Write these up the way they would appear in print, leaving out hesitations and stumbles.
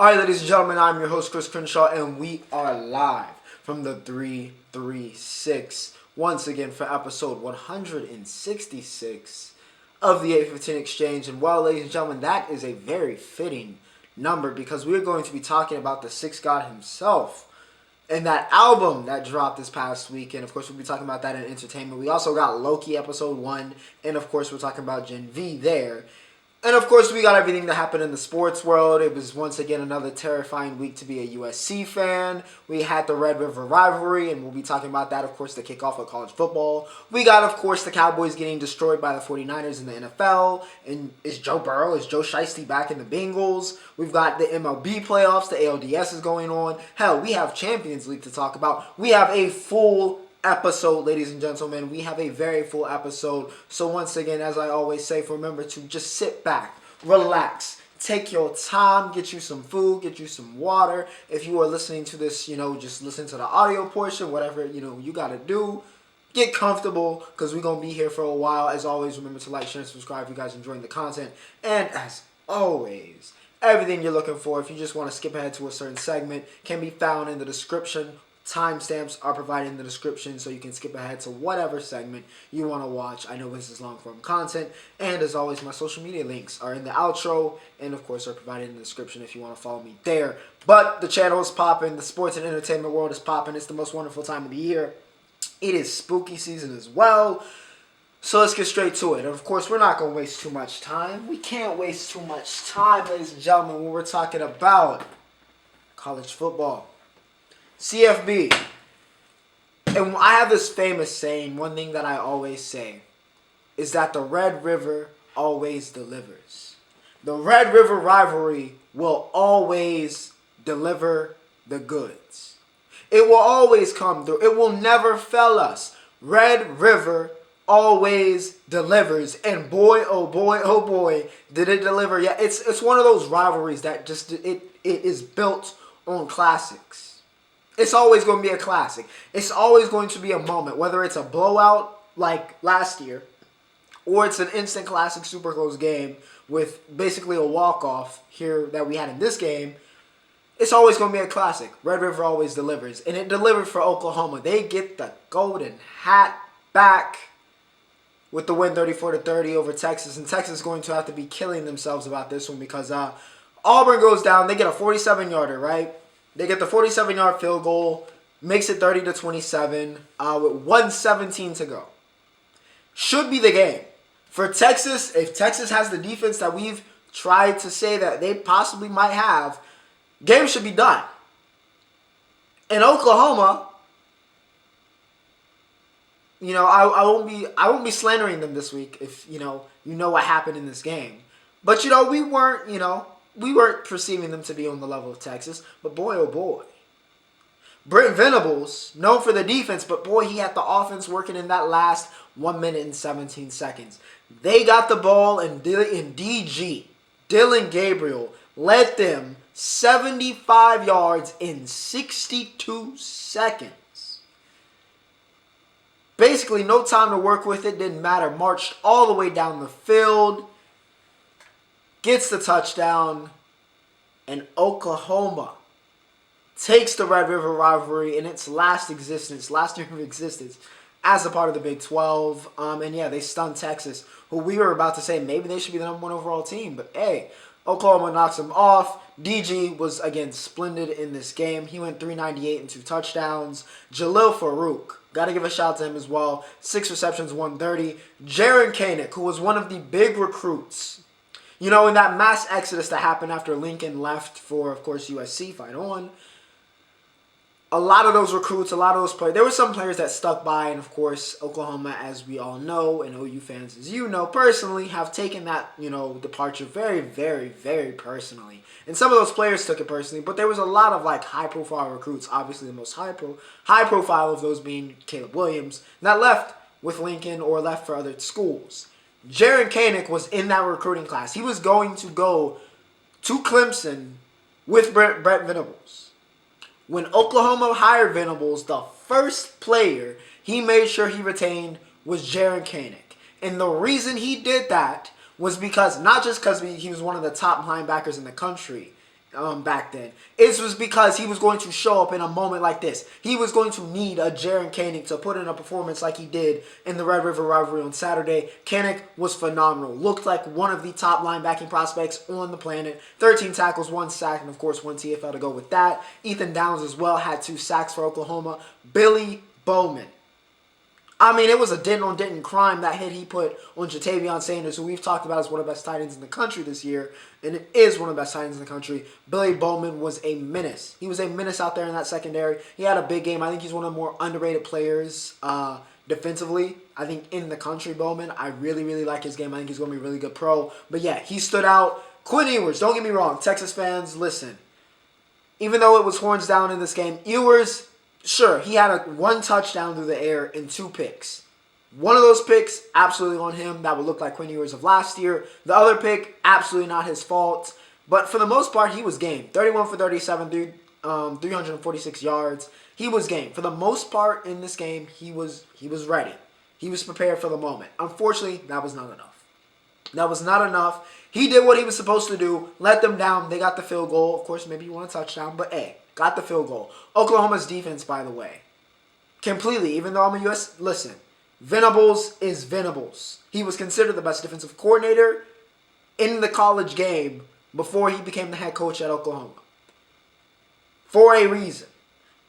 Alright, ladies and gentlemen, I'm your host, Chris Crenshaw, and we are live from the 336 once again for episode 166 of the 815 Exchange. And well, ladies and gentlemen, that is a very fitting number because we're going to be talking about the Sixth God himself and that album that dropped this past week. And of course, we'll be talking about that in entertainment. We also got Loki episode 1, and of course, we're talking about Gen V there. And of course, we got everything that happened in the sports world. It was once again another terrifying week to be a USC fan. We had the Red River rivalry, and we'll be talking about that, of course, the kickoff of college football. We got, of course, the Cowboys getting destroyed by the 49ers in the NFL. And is Joe Shiesty back in the Bengals? We've got the MLB playoffs. The ALDS is going on. Hell, we have Champions League to talk about. We have a full episode, ladies and gentlemen. We have a very full episode. So once again, as I always say, remember to just sit back, relax, take your time, get you some food, get you some water. If you are listening to this, just listen to the audio portion, whatever, you got to do. Get comfortable because we're going to be here for a while. As always, remember to like, share, and subscribe if you guys are enjoying the content. And as always, everything you're looking for, if you just want to skip ahead to a certain segment, can be found in the description. Timestamps are provided in the description so you can skip ahead to whatever segment you want to watch. I know this is long form content. And as always, my social media links are in the outro and of course are provided in the description if you want to follow me there. But the channel is popping. The sports and entertainment world is popping. It's the most wonderful time of the year. It is spooky season as well. So let's get straight to it. And of course, we're not going to waste too much time. We can't waste too much time, ladies and gentlemen, when we're talking about college football. CFB. And I have this famous saying, one thing that I always say, is that the Red River always delivers. The Red River rivalry will always deliver the goods. It will always come through. It will never fail us. Red River always delivers. And boy, oh boy, did it deliver. Yeah, it's one of those rivalries that just, it is built on classics. It's always going to be a classic. It's always going to be a moment, whether it's a blowout like last year, or it's an instant classic super close game with basically a walk-off here that we had in this game. It's always going to be a classic. Red River always delivers. And it delivered for Oklahoma. They get the golden hat back with the win 34-30 over Texas. And Texas is going to have to be killing themselves about this one because Auburn goes down. They get a 47-yarder, right? They get the 47-yard field goal, makes it 30-27 with 1:17 to go. Should be the game. For Texas, if Texas has the defense that we've tried to say that they possibly might have, game should be done. In Oklahoma, I won't be slandering them this week if you know what happened in this game. But we weren't perceiving them to be on the level of Texas, but boy, oh boy. Brent Venables, known for the defense, but boy, he had the offense working in that last 1 minute and 17 seconds. They got the ball, and DG, Dylan Gabriel, led them 75 yards in 62 seconds. Basically, no time to work with it, didn't matter. Marched all the way down the field. Gets the touchdown, and Oklahoma takes the Red River rivalry in its last year of existence, as a part of the Big 12. And yeah, they stunned Texas, who we were about to say maybe they should be the number 1 overall team. But hey, Oklahoma knocks them off. DG was, again, splendid in this game. He went 398 and 2 touchdowns. Jalil Farouk, got to give a shout to him as well. 6 receptions, 130. Jaron Kaenick, who was one of the big recruits, in that mass exodus that happened after Lincoln left for, of course, USC, fight on. A lot of those recruits, a lot of those players, there were some players that stuck by, and of course, Oklahoma, as we all know, and OU fans, as you know, personally, have taken that, departure very, very, very personally. And some of those players took it personally, but there was a lot of, high-profile recruits, obviously the most high-profile of those being Caleb Williams, that left with Lincoln or left for other schools. Jaron Kaenick was in that recruiting class. He was going to go to Clemson with Brent Venables. When Oklahoma hired Venables, the first player he made sure he retained was Jaron Kaenick. And the reason he did that was because, not just because he was one of the top linebackers in the country back then. It was because he was going to show up in a moment like this. He was going to need a Jaren Koenig to put in a performance like he did in the Red River rivalry on Saturday. Koenig was phenomenal. Looked like one of the top linebacking prospects on the planet. 13 tackles, 1 sack, and of course 1 TFL to go with that. Ethan Downs as well had 2 sacks for Oklahoma. Billy Bowman. I mean, it was a dent-on-dent crime, that hit he put on Jatavion Sanders, who we've talked about as one of the best tight ends in the country this year, and it is one of the best tight ends in the country. Billy Bowman was a menace. He was a menace out there in that secondary. He had a big game. I think he's one of the more underrated players defensively, I think, in the country, Bowman. I really, really like his game. I think he's going to be a really good pro. But yeah, he stood out. Quinn Ewers, don't get me wrong. Texas fans, listen. Even though it was horns down in this game, Ewers... Sure, he had 1 touchdown through the air and 2 picks. One of those picks, absolutely on him. That would look like Quinn Ewers of last year. The other pick, absolutely not his fault. But for the most part, he was game. 31 for 37, dude. 346 yards. He was game. For the most part in this game, he was ready. He was prepared for the moment. Unfortunately, that was not enough. That was not enough. He did what he was supposed to do. Let them down. They got the field goal. Of course, maybe you want a touchdown, but hey. Got the field goal. Oklahoma's defense, by the way. Completely. Even though I'm a U.S. Listen. Venables is Venables. He was considered the best defensive coordinator in the college game before he became the head coach at Oklahoma. For a reason.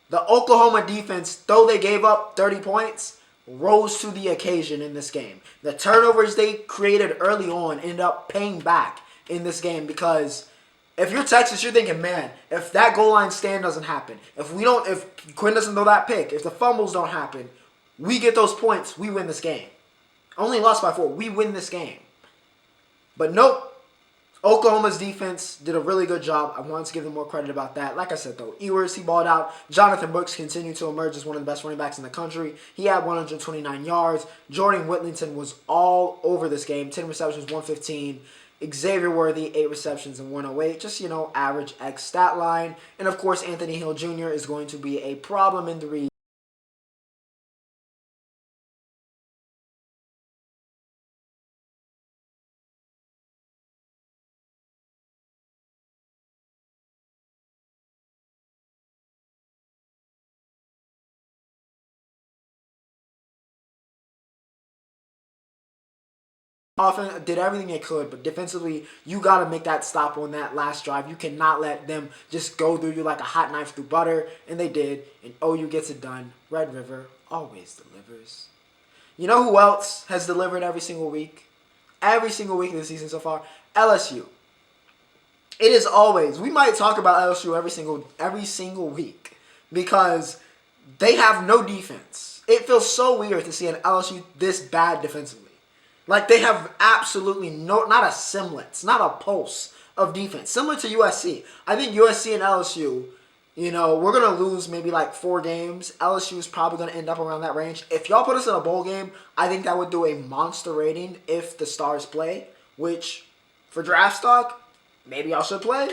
The Oklahoma defense, though they gave up 30 points, rose to the occasion in this game. The turnovers they created early on ended up paying back in this game because... If you're Texas, you're thinking, man, if that goal line stand doesn't happen, if Quinn doesn't throw that pick, if the fumbles don't happen, we get those points, we win this game. Only lost by 4, we win this game. But nope, Oklahoma's defense did a really good job. I wanted to give them more credit about that. Like I said, though, Ewers, he balled out. Jonathan Brooks continued to emerge as one of the best running backs in the country. He had 129 yards. Jordan Whittington was all over this game. 10 receptions, 115. Xavier Worthy, 8 receptions and 108. Just, average X stat line. And, of course, Anthony Hill Jr. is going to be a problem in the region. Offense did everything they could, but defensively, you got to make that stop on that last drive. You cannot let them just go through you like a hot knife through butter, and they did, and OU gets it done. Red River always delivers. You know who else has delivered every single week? Every single week this season so far? LSU. It is always, we might talk about LSU every single week because they have no defense. It feels so weird to see an LSU this bad defensively. Like, they have absolutely not a semblance, not a pulse of defense. Similar to USC. I think USC and LSU, we're going to lose maybe like 4 games. LSU is probably going to end up around that range. If y'all put us in a bowl game, I think that would do a monster rating if the Stars play, which, for draft stock, maybe y'all should play.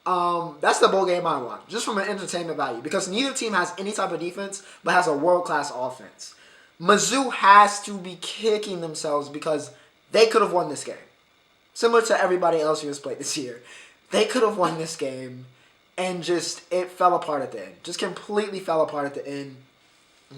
That's the bowl game I want, just from an entertainment value, because neither team has any type of defense, but has a world-class offense. Mizzou has to be kicking themselves because they could have won this game. Similar to everybody else who has played this year. They could have won this game, and it fell apart at the end. Just completely fell apart at the end.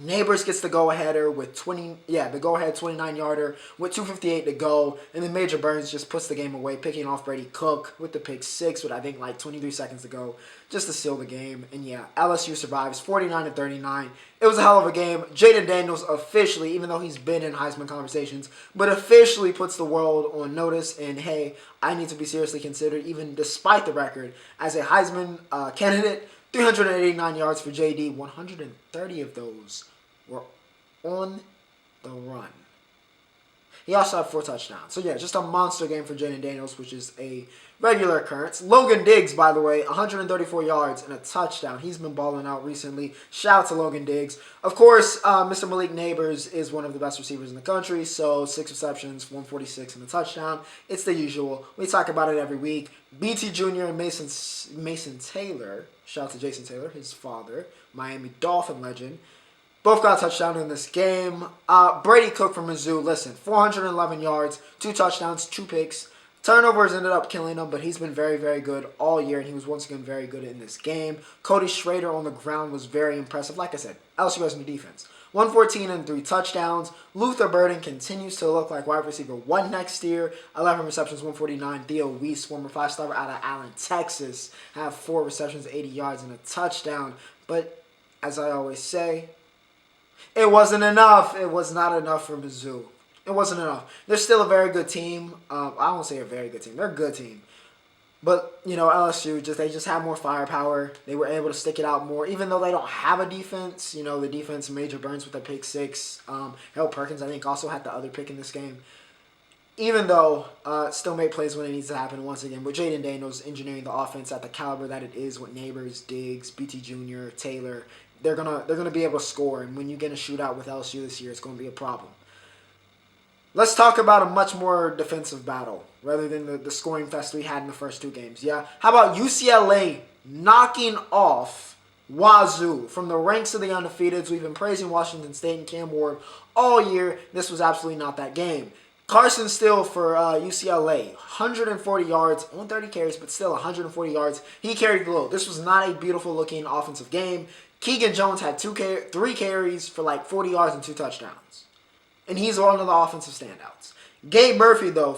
Neighbors gets the go-aheader with 29-yarder with 2:58 to go. And then Major Burns just puts the game away, picking off Brady Cook with the pick 6 with, I think, like 23 seconds to go just to seal the game. And yeah, LSU survives 49-39. It was a hell of a game. Jaden Daniels officially, even though he's been in Heisman conversations, but officially puts the world on notice. And hey, I need to be seriously considered, even despite the record, as a Heisman candidate. 389 yards for JD. 130 of those were on the run. He also had 4 touchdowns. So yeah, just a monster game for Jaden Daniels, which is a regular occurrence. Logan Diggs, by the way, 134 yards and a touchdown. He's been balling out recently. Shout out to Logan Diggs. Of course, Mr. Malik Neighbors is one of the best receivers in the country. So 6 receptions, 146 and a touchdown. It's the usual. We talk about it every week. BT Jr. and Mason Taylor. Shout out to Jason Taylor, his father, Miami Dolphin legend. Both got a touchdown in this game. Brady Cook from Mizzou, listen, 411 yards, 2 touchdowns, 2 picks, Turnovers ended up killing him, but he's been very, very good all year, and he was once again very good in this game. Cody Schrader on the ground was very impressive. Like I said, LSU has new defense. 114 and 3 touchdowns. Luther Burden continues to look like wide receiver 1 next year. 11 receptions, 149. Theo Weiss, former 5-star out of Allen, Texas, have 4 receptions, 80 yards, and a touchdown. But as I always say, it wasn't enough. It was not enough for Mizzou. It wasn't enough. They're still a very good team. I won't say a very good team. They're a good team. But, LSU, they just have more firepower. They were able to stick it out more. Even though they don't have a defense, the defense, Major Burns with a pick 6. Harold Perkins, I think, also had the other pick in this game. Even though, still made plays when it needs to happen once again. With Jaden Daniels engineering the offense at the caliber that it is with Neighbors, Diggs, BT Jr., Taylor, they're gonna be able to score. And when you get a shootout with LSU this year, it's going to be a problem. Let's talk about a much more defensive battle rather than the scoring fest we had in the first 2 games. Yeah, how about UCLA knocking off Wazoo from the ranks of the undefeateds? We've been praising Washington State and Cam Ward all year. This was absolutely not that game. Carson Steele for UCLA, 140 yards, only 30 carries, but still 140 yards. He carried the load. This was not a beautiful-looking offensive game. Keegan Jones had 3 carries for like 40 yards and 2 touchdowns. And he's one of the offensive standouts. Gabe Murphy, though,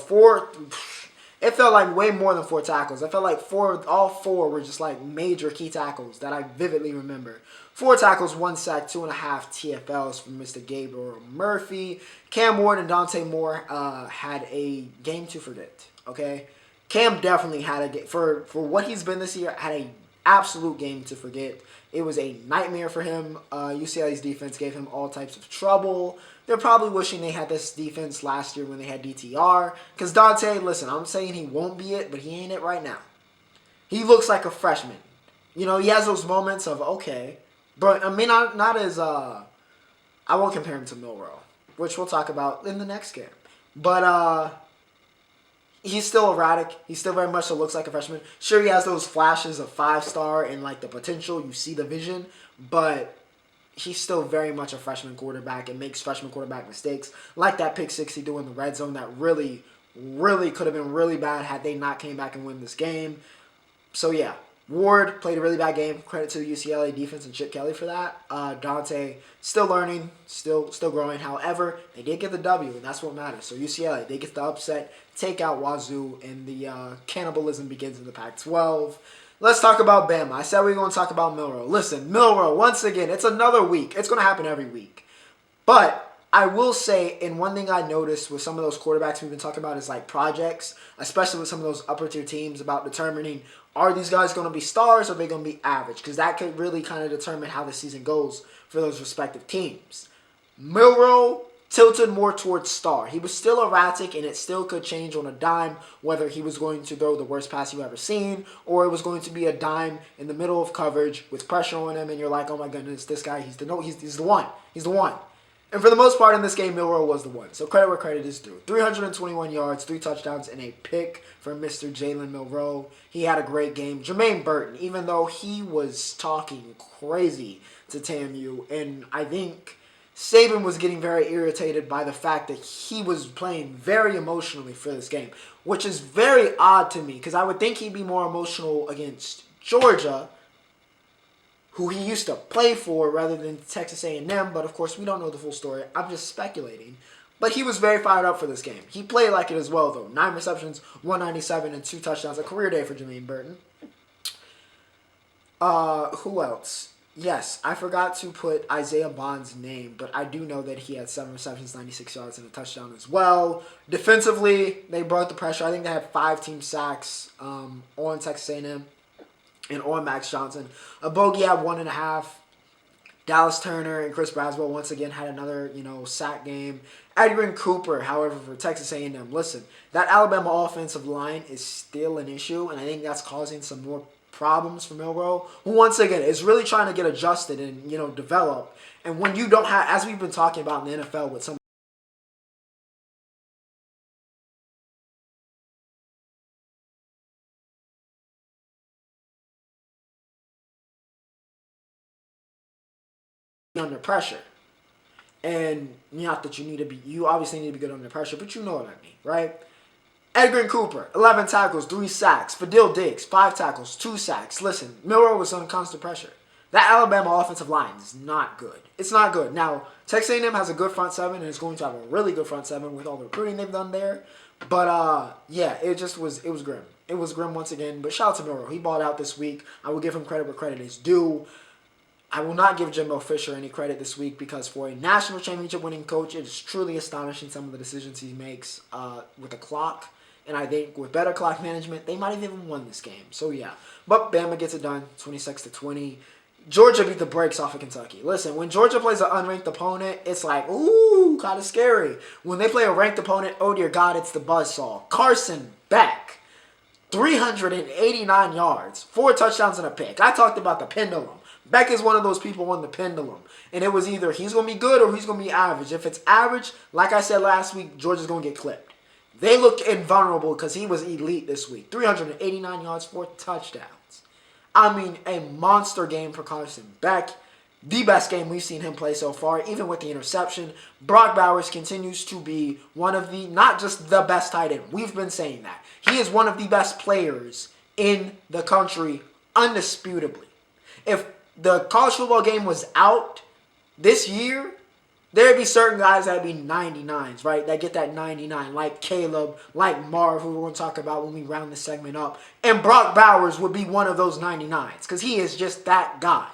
it felt like way more than 4 tackles. I felt like all 4 were just like major key tackles that I vividly remember. 4 tackles, 1 sack, 2.5 TFLs from Mr. Gabriel Murphy. Cam Ward and Dante Moore had a game to forget, okay? Cam definitely had for what he's been this year, had an absolute game to forget. It was a nightmare for him. UCLA's defense gave him all types of trouble. They're probably wishing they had this defense last year when they had DTR. Because Dante, listen, I'm saying he won't be it, but he ain't it right now. He looks like a freshman. He has those moments of, okay. But, I mean, not as, I won't compare him to Milroe, which we'll talk about in the next game. But, he's still erratic. He still very much looks like a freshman. Sure, he has those flashes of 5-star and, like, the potential. You see the vision. But he's still very much a freshman quarterback and makes freshman quarterback mistakes. Like that pick 6 he threw in the red zone that really, really could have been really bad had they not came back and win this game. So, yeah. Ward played a really bad game. Credit to the UCLA defense and Chip Kelly for that. Dante still learning, still growing. However, they did get the W, and that's what matters. So UCLA, they get the upset, take out Wazoo, and the cannibalism begins in the Pac-12. Let's talk about Bama. I said we were going to talk about Milroe. Listen, Milroe, once again, it's another week. It's going to happen every week. But I will say, and one thing I noticed with some of those quarterbacks we've been talking about is like projects, especially with some of those upper tier teams, about determining, are these guys going to be stars or are they going to be average? Because that could really kind of determine how the season goes for those respective teams. Milroe tilted more towards star. He was still erratic, and it still could change on a dime whether he was going to throw the worst pass you've ever seen or it was going to be a dime in the middle of coverage with pressure on him, and you're like, oh my goodness, this guy, he's the one. He's the one. And for the most part in this game, Milroe was the one. So credit where credit is due. 321 yards, 3 touchdowns, and a pick for Mr. Jalen Milroe. He had a great game. Jermaine Burton, even though he was talking crazy to TAMU, and I think Saban was getting very irritated by the fact that he was playing very emotionally for this game, which is very odd to me because I would think he'd be more emotional against Georgia, who he used to play for, rather than Texas A&M, but of course we don't know the full story. I'm just speculating. But he was very fired up for this game. He played like it as well, though. 9 receptions, 197, and 2 touchdowns. A career day for Jermaine Burton. Who else? Yes, I forgot to put Isaiah Bond's name, but I do know that he had 7 receptions, 96 yards, and a touchdown as well. Defensively, they brought the pressure. I think they had 5 team sacks on Texas A&M. And on Max Johnson. Bogey had 1.5. Dallas Turner and Chris Braswell once again had another, sack game. Edwin Cooper, however, for Texas A&M. Listen, that Alabama offensive line is still an issue, and I think that's causing some more problems for Milroe, who once again is really trying to get adjusted and, develop. And when you don't have, as we've been talking about in the NFL with some under pressure. And not that you obviously need to be good under pressure, but you know what I mean, right? Edgar Cooper, 11 tackles, 3 sacks. Fadil Diggs, 5 tackles, 2 sacks. Listen, Milroe was under constant pressure. That Alabama offensive line is not good. It's not good. Now, Texas A&M has a good front seven and is going to have a really good front seven with all the recruiting they've done there. But, yeah, it was grim. It was grim once again. But shout out to Milroe. He balled out this week. I will give him credit where credit is due. I will not give Jimbo Fisher any credit this week because for a national championship winning coach, it is truly astonishing some of the decisions he makes with the clock. And I think with better clock management, they might have even won this game. So, yeah. But Bama gets it done, 26-20. Georgia beat the brakes off of Kentucky. Listen, when Georgia plays an unranked opponent, it's like, ooh, kind of scary. When they play a ranked opponent, oh, dear God, it's the buzzsaw. Carson Beck, 389 yards, 4 touchdowns and a pick. I talked about the pendulum. Beck is one of those people on the pendulum. And it was either he's going to be good or he's going to be average. If it's average, like I said last week, Georgia's going to get clipped. They looked invulnerable because he was elite this week. 389 yards, 4 touchdowns. I mean, a monster game for Carson Beck. The best game we've seen him play so far, even with the interception. Brock Bowers continues to be one of the, not just the best tight end. We've been saying that. He is one of the best players in the country, undisputably. If the college football game was out this year, there'd be certain guys that'd be 99s, right? That get that 99, like Caleb, like Marv, who we're going to talk about when we round this segment up. And Brock Bowers would be one of those 99s because he is just that guy.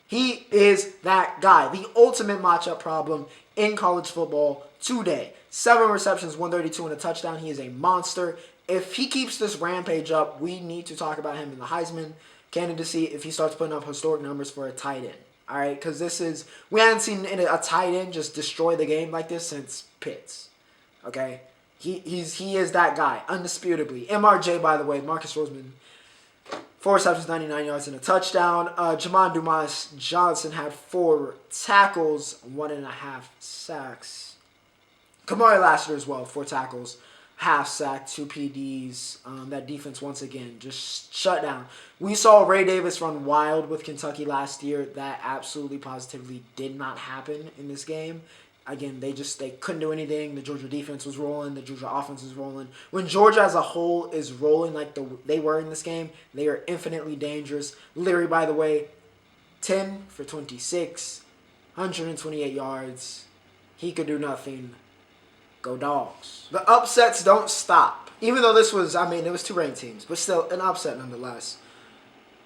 He is that guy. The ultimate matchup problem in college football today. 7 receptions, 132 and a touchdown. He is a monster. If he keeps this rampage up, we need to talk about him in the Heisman candidacy if he starts putting up historic numbers for a tight end. All right, because we haven't seen a tight end just destroy the game like this since Pitts. Okay, he is that guy, undisputably. MRJ, by the way, Marcus Roseman, 4 receptions, 99 yards, and a touchdown. Jamon Dumas Johnson had 4 tackles, 1.5 sacks. Kamari Lassiter as well, 4 tackles, half sack, 2 PDs. That defense, once again, just shut down. We saw Ray Davis run wild with Kentucky last year. That absolutely positively did not happen in this game. Again, they couldn't do anything. The Georgia defense was rolling. The Georgia offense was rolling. When Georgia as a whole is rolling like they were in this game, they are infinitely dangerous. Leary, by the way, 10 for 26, 128 yards. He could do nothing. Go Dogs. The upsets don't stop. Even though this was, it was 2 ranked teams, but still an upset nonetheless.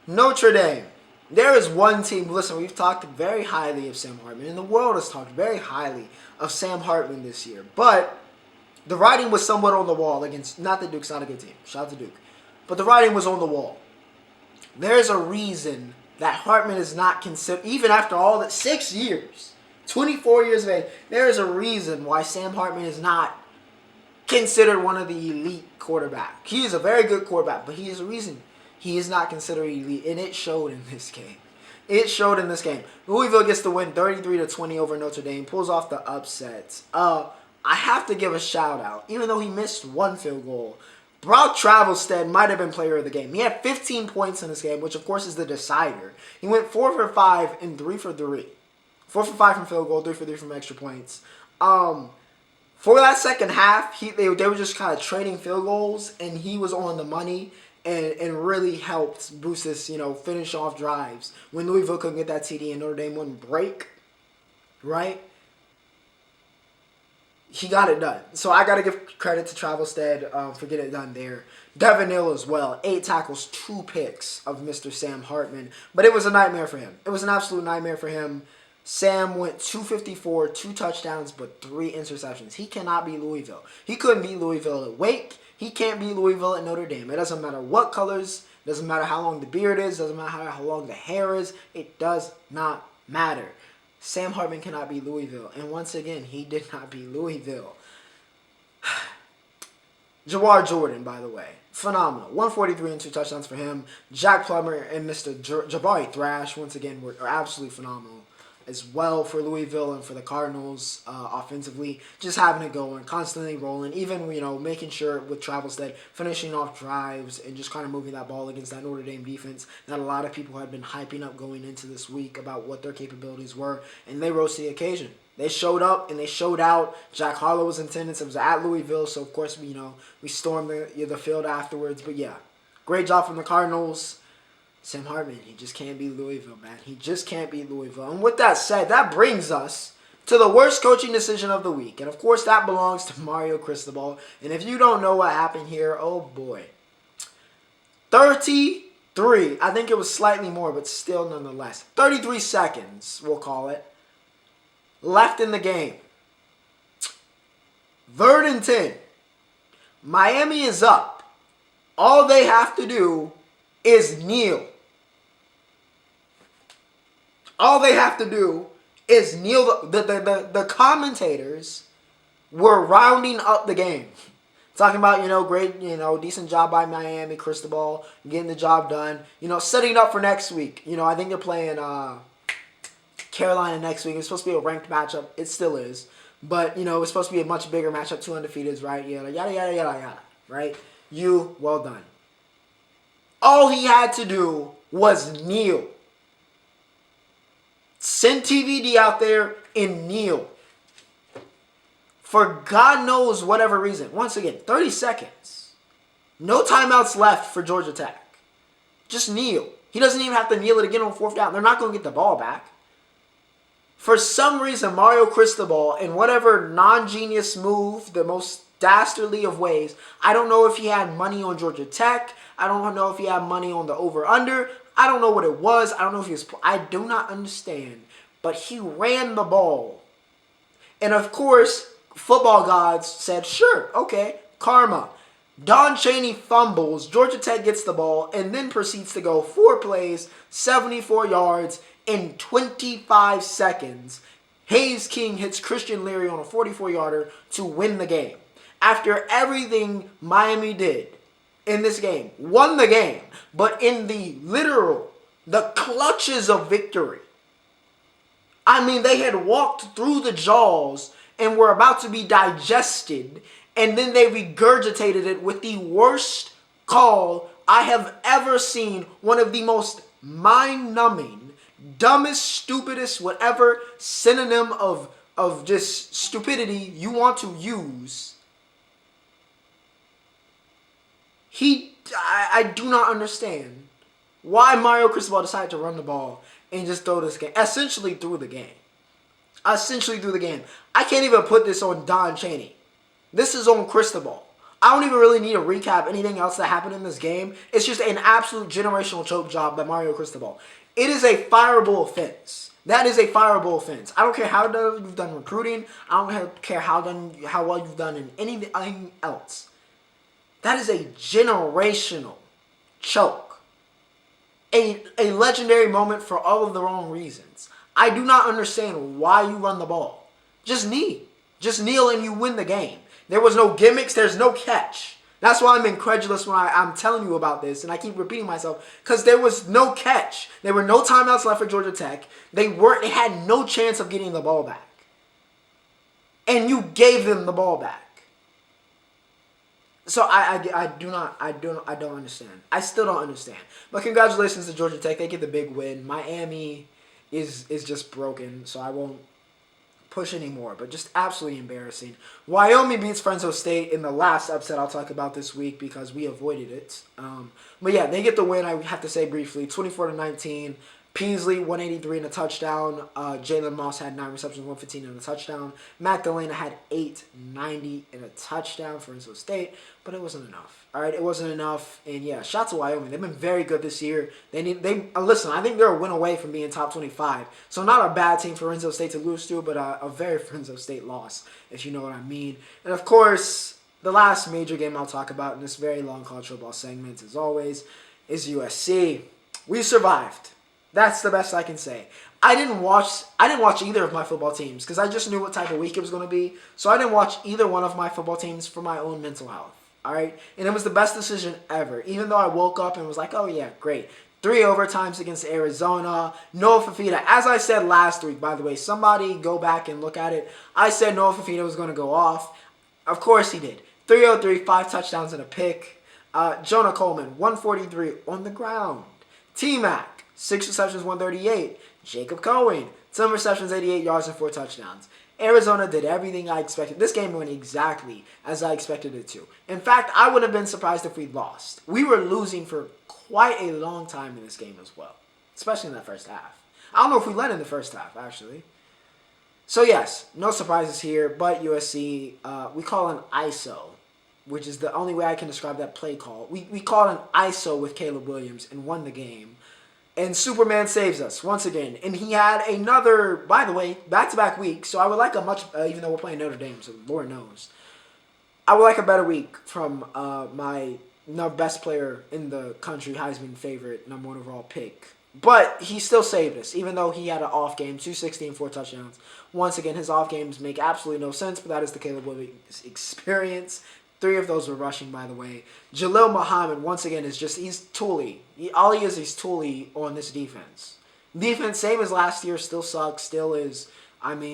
Notre Dame. There is one team, listen, we've talked very highly of Sam Hartman, and the world has talked very highly of Sam Hartman this year. But the writing was somewhat on the wall against, not that Duke's not a good team, shout out to Duke, but the writing was on the wall. There's a reason that Hartman is not considered, even after all that 6 years, 24 years of age, there is a reason why Sam Hartman is not considered one of the elite quarterbacks. He is a very good quarterback, but he is a reason he is not considered elite, and it showed in this game. It showed in this game. Louisville gets the win 33-20 over Notre Dame, pulls off the upsets. I have to give a shout out, even though he missed 1 field goal. Brock Travelstead might have been player of the game. He had 15 points in this game, which of course is the decider. He went 4 for 5 and 3 for 3. 4 for 5 from field goal, 3 for 3 from extra points. For that second half, they were just kind of trading field goals, and he was on the money and really helped boost this, finish off drives. When Louisville couldn't get that TD and Notre Dame wouldn't break, right? He got it done. So I got to give credit to Travelstead for getting it done there. Devin Hill as well. 8 tackles, 2 picks of Mr. Sam Hartman. But it was a nightmare for him. It was an absolute nightmare for him. Sam went 254, 2 touchdowns, but 3 interceptions. He cannot beat Louisville. He couldn't beat Louisville at Wake. He can't beat Louisville at Notre Dame. It doesn't matter what colors. It doesn't matter how long the beard is. It doesn't matter how long the hair is. It does not matter. Sam Hartman cannot beat Louisville. And once again, he did not beat Louisville. Jawar Jordan, by the way, phenomenal. 143 and 2 touchdowns for him. Jack Plummer and Mr. Jabari Thrash, once again, are absolutely phenomenal as well for Louisville and for the Cardinals offensively. Just having it going, constantly rolling, even, making sure with Travelstead, finishing off drives and just kind of moving that ball against that Notre Dame defense that a lot of people had been hyping up going into this week about what their capabilities were, and they rose to the occasion. They showed up and they showed out. Jack Harlow was in attendance. It was at Louisville, so of course we stormed the field afterwards. But yeah, great job from the Cardinals. Sam Hartman, he just can't beat Louisville, man. He just can't beat Louisville. And with that said, that brings us to the worst coaching decision of the week. And of course, that belongs to Mario Cristobal. And if you don't know what happened here, oh boy. 33, I think it was slightly more, but still nonetheless. 33 seconds, we'll call it, left in the game. 3rd and 10. Miami is up. All they have to do is kneel. All they have to do is kneel. The commentators were rounding up the game. Talking about, great, decent job by Miami, Cristobal, getting the job done. Setting up for next week. I think they're playing Carolina next week. It's supposed to be a ranked matchup. It still is. But, it's supposed to be a much bigger matchup. 2 undefeateds, right? Yada, yada, yada, yada, yada. Right? Well done. All he had to do was kneel. Send TVD out there and kneel. For God knows whatever reason. Once again, 30 seconds. No timeouts left for Georgia Tech. Just kneel. He doesn't even have to kneel it again on 4th down. They're not going to get the ball back. For some reason, Mario Cristobal, in whatever non-genius move, the most dastardly of ways, I don't know if he had money on Georgia Tech. I don't know if he had money on the over-under. I don't know what it was. I don't know if he was... I do not understand. But he ran the ball. And of course, football gods said, sure, okay, karma. Don Chaney fumbles. Georgia Tech gets the ball and then proceeds to go 4 plays, 74 yards in 25 seconds. Hayes King hits Christian Leary on a 44-yarder to win the game. After everything Miami did in this game, won the game, but in the clutches of victory. I mean, they had walked through the jaws and were about to be digested, and then they regurgitated it with the worst call I have ever seen. One of the most mind-numbing, dumbest, stupidest, whatever synonym of just stupidity you want to use. I do not understand why Mario Cristobal decided to run the ball and just throw this game. Essentially threw the game. I can't even put this on Don Chaney. This is on Cristobal. I don't even really need to recap anything else that happened in this game. It's just an absolute generational choke job by Mario Cristobal. It is a fireable offense. That is a fireable offense. I don't care how well you've done recruiting. I don't care how well you've done in anything else. That is a generational choke. A legendary moment for all of the wrong reasons. I do not understand why you run the ball. Just kneel. Just kneel and you win the game. There was no gimmicks. There's no catch. That's why I'm incredulous when I'm telling you about this, and I keep repeating myself, because there was no catch. There were no timeouts left for Georgia Tech. They had no chance of getting the ball back. And you gave them the ball back. So I don't understand. I still don't understand. But congratulations to Georgia Tech. They get the big win. Miami is just broken, so I won't push anymore. But just absolutely embarrassing. Wyoming beats Fresno State in the last upset I'll talk about this week because we avoided it. But yeah, they get the win, I have to say briefly. 24-19. Peasley, 183 and a touchdown. Jalen Moss had 9 receptions, 115 and a touchdown. Magdalena had 890 and a touchdown for Fresno State, but it wasn't enough. All right, it wasn't enough. And yeah, shout out to Wyoming. They've been very good this year. Listen, I think they're a win away from being top 25. So not a bad team for Fresno State to lose to, but a very Fresno State loss, if you know what I mean. And of course, the last major game I'll talk about in this very long college football segment, as always, is USC. We survived. That's the best I can say. I didn't watch either of my football teams because I just knew what type of week it was going to be. So I didn't watch either one of my football teams for my own mental health. All right? And it was the best decision ever. Even though I woke up and was like, oh yeah, great. 3 overtimes against Arizona. Noah Fafita. As I said last week, by the way, somebody go back and look at it. I said Noah Fafita was going to go off. Of course he did. 303, 5 touchdowns and a pick. Jonah Coleman, 143 on the ground. T-Mac, 6 receptions, 138. Jacob Cohen, 10 receptions, 88 yards, and 4 touchdowns. Arizona did everything I expected. This game went exactly as I expected it to. In fact, I would have been surprised if we lost. We were losing for quite a long time in this game as well, especially in that first half. I don't know if we led in the first half, actually. So, yes, no surprises here, but USC, we call an ISO, which is the only way I can describe that play call. We called an ISO with Caleb Williams and won the game. And Superman saves us once again. And he had another, by the way, back-to-back week. So I would like a much, even though we're playing Notre Dame, so Lord knows. I would like a better week from my best player in the country, Heisman favorite, number 1 overall pick. But he still saved us, even though he had an off game, 260 and 4 touchdowns. Once again, his off games make absolutely no sense, but that is the Caleb Williams experience. 3 of those were rushing, by the way. Jalil Muhammad, once again, is just, he's tooly. All he is tooly on this defense. Defense, same as last year, still sucks, still is,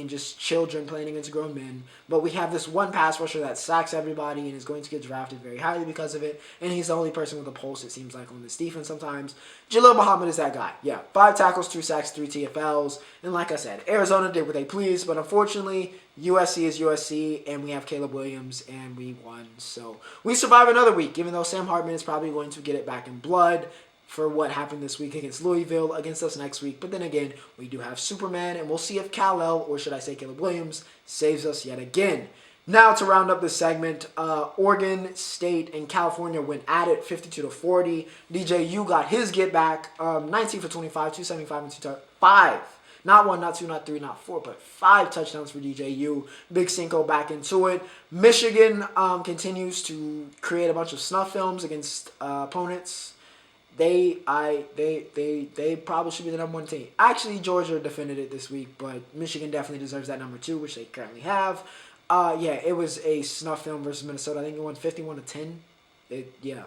just children playing against grown men. But we have this one pass rusher that sacks everybody and is going to get drafted very highly because of it. And he's the only person with a pulse, it seems like, on this defense sometimes. Jalil Muhammad is that guy. Yeah, 5 tackles, 2 sacks, 3 TFLs. And like I said, Arizona did what they pleased. But unfortunately, USC is USC, and we have Caleb Williams, and we won. So we survive another week, even though Sam Hartman is probably going to get it back in blood for what happened this week against Louisville, against us next week. But then again, we do have Superman, and we'll see if Kal-El, or should I say Caleb Williams, saves us yet again. Now to round up this segment, Oregon State and California went at it 52-40. DJU got his get back, 19 for 25, 275 and 5. Not 1, not 2, not 3, not 4, but 5 touchdowns for DJU. Big Cinco back into it. Michigan continues to create a bunch of snuff films against opponents. They probably should be the number 1 team. Actually, Georgia defended it this week, but Michigan definitely deserves that number 2, which they currently have. It was a snuff film versus Minnesota. I think it won 51-10.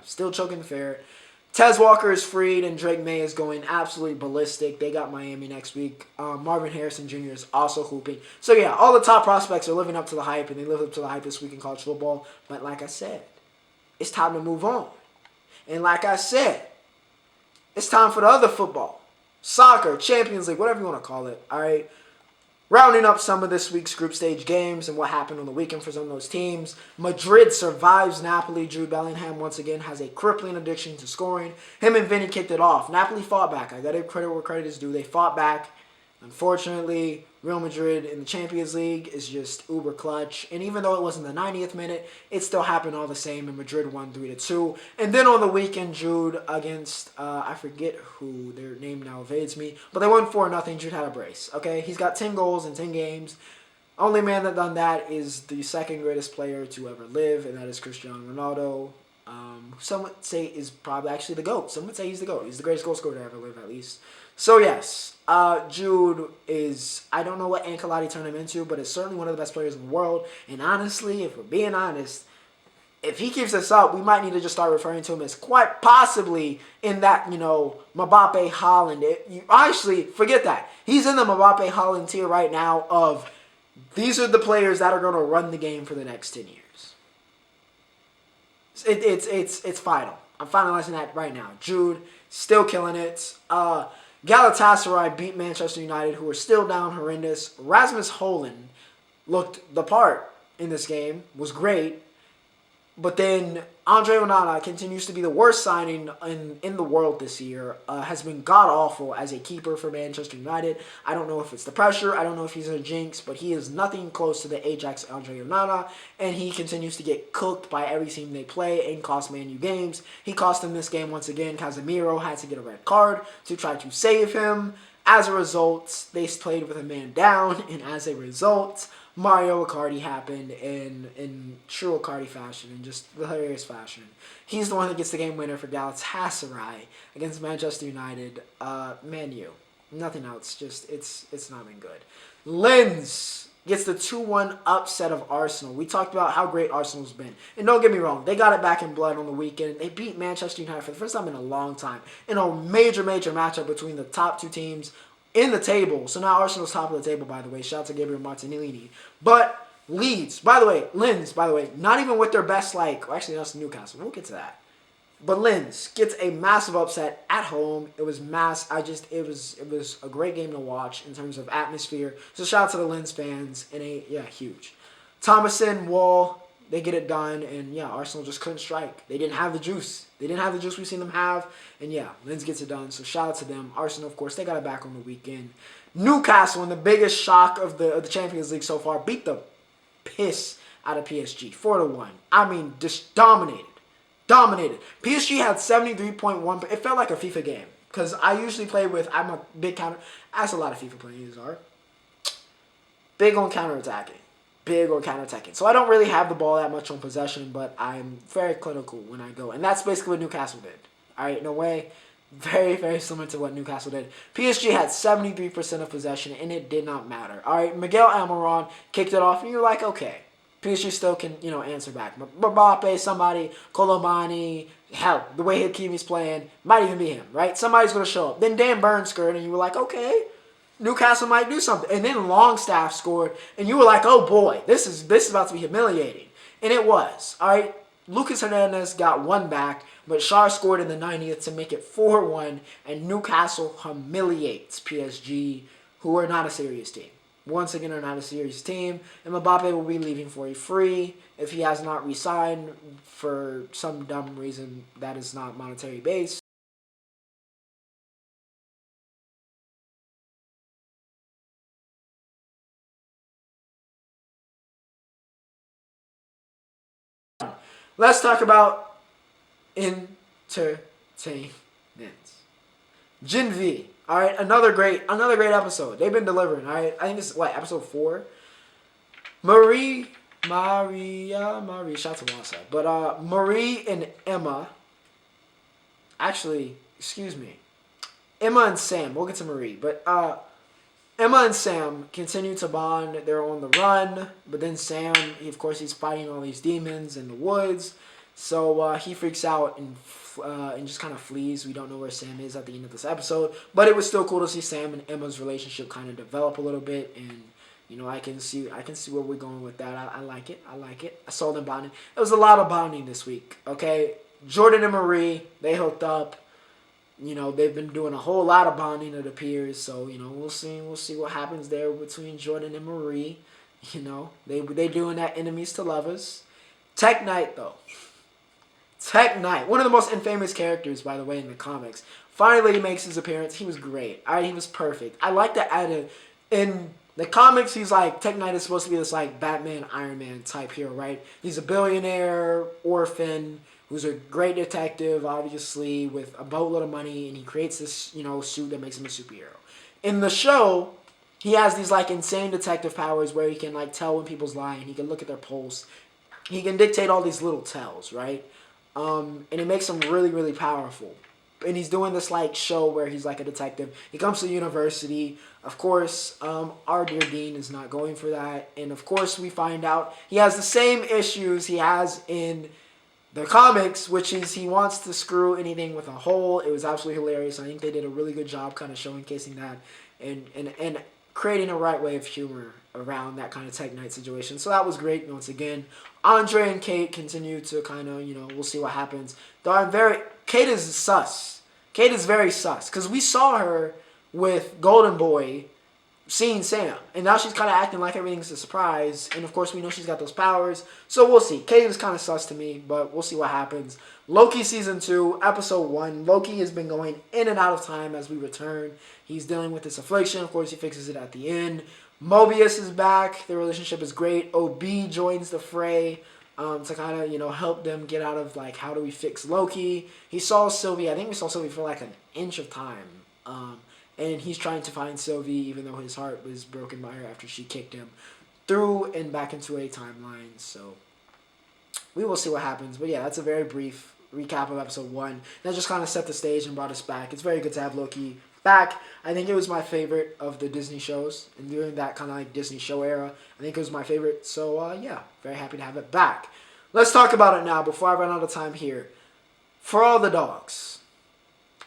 Still choking the ferret. Tez Walker is freed, and Drake May is going absolutely ballistic. They got Miami next week. Marvin Harrison Jr. is also hooping. So, yeah, all the top prospects are living up to the hype, and they lived up to the hype this week in college football. But like I said, it's time to move on. And like I said, it's time for the other football. Soccer, Champions League, whatever you want to call it, all right? Rounding up some of this week's group stage games and what happened on the weekend for some of those teams. Madrid survives Napoli. Jude Bellingham, once again, has a crippling addiction to scoring. Him and Vinny kicked it off. Napoli fought back. I got to give credit where credit is due. They fought back. Unfortunately, Real Madrid in the Champions League is just uber clutch. And even though it wasn't the 90th minute, it still happened all the same, and Madrid won 3-2. And then on the weekend, Jude against, I forget who, their name now evades me, but they won 4-0. Jude had a brace, okay? He's got 10 goals in 10 games. Only man that done that is the second greatest player to ever live, and that is Cristiano Ronaldo. Some would say is probably actually the GOAT. Some would say he's the GOAT. He's the greatest goal scorer to ever live, at least. So, yes, Jude is, I don't know what Ancelotti turned him into, but is certainly one of the best players in the world. And honestly, if we're being honest, if he keeps this up, we might need to just start referring to him as quite possibly in that, Mbappe Haaland. Actually, forget that. He's in the Mbappe Haaland tier right now of these are the players that are going to run the game for the next 10 years. It's final. I'm finalizing that right now. Jude, still killing it. Galatasaray beat Manchester United, who are still down horrendous. Rasmus Højlund looked the part in this game, was great. But then Andre Onana continues to be the worst signing in the world this year. Has been god-awful as a keeper for Manchester United. I don't know if it's the pressure. I don't know if he's a jinx. But he is nothing close to the Ajax Andre Onana. And he continues to get cooked by every team they play and cost Man U games. He cost them this game once again. Casemiro had to get a red card to try to save him. As a result, they played with a man down. And as a result, Mario Icardi happened in true Icardi fashion, in just hilarious fashion. He's the one that gets the game winner for Galatasaray against Manchester United. Man U. Nothing else. Just, it's not been good. Lens gets the 2-1 upset of Arsenal. We talked about how great Arsenal's been. And don't get me wrong, they got it back in blood on the weekend. They beat Manchester United for the first time in a long time in a major matchup between the top 2 teams in the table. So now Arsenal's top of the table, by the way. Shout out to Gabriel Martinelli. But Lens, by the way, not even with their best, actually, that's Newcastle. We'll get to that. But Linz gets a massive upset at home. It was it was a great game to watch in terms of atmosphere. So shout out to the Linz fans and huge. Thomason, Wall, they get it done, and Arsenal just couldn't strike. They didn't have the juice. They didn't have the juice we've seen them have, and Linz gets it done. So shout out to them. Arsenal, of course, they got it back on the weekend. Newcastle, in the biggest shock of the Champions League so far, beat the piss out of PSG 4-1. I mean, just dominated. PSG had 73.1. It felt like a FIFA game because I usually play with. I'm a big counter. As a lot of FIFA players are, big on counterattacking. So I don't really have the ball that much on possession, but I'm very clinical when I go. And that's basically what Newcastle did. All right, in a way, very, very similar to what Newcastle did. PSG had 73% of possession, and it did not matter. All right, Miguel Almiron kicked it off, and you're like, okay, PSG still can, answer back. Mbappe, somebody, Colomani, hell, the way Hakimi's playing, might even be him, right? Somebody's going to show up. Then Dan Burns scored, and you were like, okay, Newcastle might do something. And then Longstaff scored, and you were like, oh boy, this is about to be humiliating. And it was. All right, Lucas Hernandez got one back, but Shar scored in the 90th to make it 4-1, and Newcastle humiliates PSG, who are not a serious team. Once again, are not a serious team, and Mbappe will be leaving for a free if he has not re-signed for some dumb reason that is not monetary based. Let's talk about entertainment. Gen V. All right, another great episode. They've been delivering. All right, I think this is episode 4. Marie. Shout out to Wasa. But Marie and Emma. Actually, excuse me. Emma and Sam. We'll get to Marie, but Emma and Sam continue to bond. They're on the run, but then Sam, he's fighting all these demons in the woods. So he freaks out and just kind of flees. We don't know where Sam is at the end of this episode, but it was still cool to see Sam and Emma's relationship kind of develop a little bit, and I can see where we're going with that. I like it. I saw them bonding. It was a lot of bonding this week. Okay, Jordan and Marie, they hooked up. They've been doing a whole lot of bonding, it appears. So, we'll see what happens there between Jordan and Marie. They doing that enemies to lovers. Tech Knight, though. Tech Knight, one of the most infamous characters, by the way, in the comics, finally makes his appearance. He was great. All right, he was perfect. I like the added in the comics. He's like, Tech Knight is supposed to be this Batman, Iron Man type hero, right? He's a billionaire, orphan, who's a great detective, obviously, with a boatload of money, and he creates this, suit that makes him a superhero. In the show, he has these, insane detective powers where he can, tell when people's lying. He can look at their pulse. He can dictate all these little tells, right? And it makes him really, really powerful. And he's doing this, show where he's, a detective. He comes to university. Of course, our dear Dean is not going for that. And, of course, we find out he has the same issues he has in the comics, which is he wants to screw anything with a hole. It was absolutely hilarious. I think they did a really good job kind of showcasing that and creating a right way of humor around that kind of Tech Knight situation. So that was great. Once again, Andre and Kate continue to kind of, we'll see what happens. Though Kate is sus. Kate is very sus because we saw her with Golden Boy seeing Sam, and now she's kind of acting like everything's a surprise, and of course we know she's got those powers, so we'll see. Kate is kind of sus to me, but we'll see what happens. Loki Season 2, Episode 1. Loki has been going in and out of time as we return. He's dealing with this affliction. Of course, he fixes it at the end. Mobius is back. Their relationship is great. OB joins the fray to kind of, help them get out of, how do we fix Loki. He saw Sylvie. I think we saw Sylvie for, an inch of time. And he's trying to find Sylvie, even though his heart was broken by her after she kicked him through and back into a timeline. So we will see what happens. But yeah, that's a very brief recap of episode 1. That just kind of set the stage and brought us back. It's very good to have Loki back. I think it was my favorite of the Disney shows. And during that kind of Disney show era, I think it was my favorite. So yeah, very happy to have it back. Let's talk about it now before I run out of time here. For all the dogs.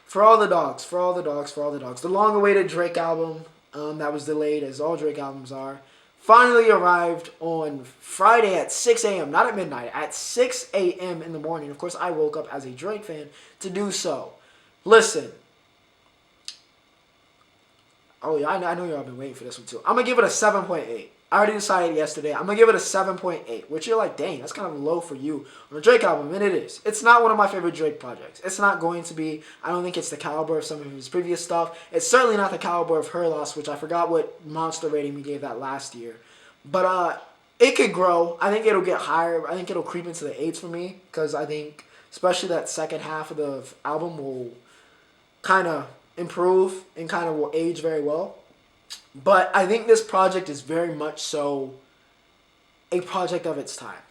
For all the dogs. The long-awaited Drake album that was delayed, as all Drake albums are, finally arrived on Friday at 6 a.m., not at midnight, at 6 a.m. in the morning. Of course, I woke up as a Drake fan to do so. Listen. Oh, yeah, I know y'all been waiting for this one, too. I'm going to give it a 7.8. I already decided yesterday. I'm going to give it a 7.8, which you're like, dang, that's kind of low for you on a Drake album, and it is. It's not one of my favorite Drake projects. It's not going to be. I don't think it's the caliber of some of his previous stuff. It's certainly not the caliber of Her Loss, which I forgot what monster rating we gave that last year. But it could grow. I think it'll get higher. I think it'll creep into the 8s for me, because I think especially that second half of the album will kind of improve and kind of will age very well. But I think this project is very much so a project of its time.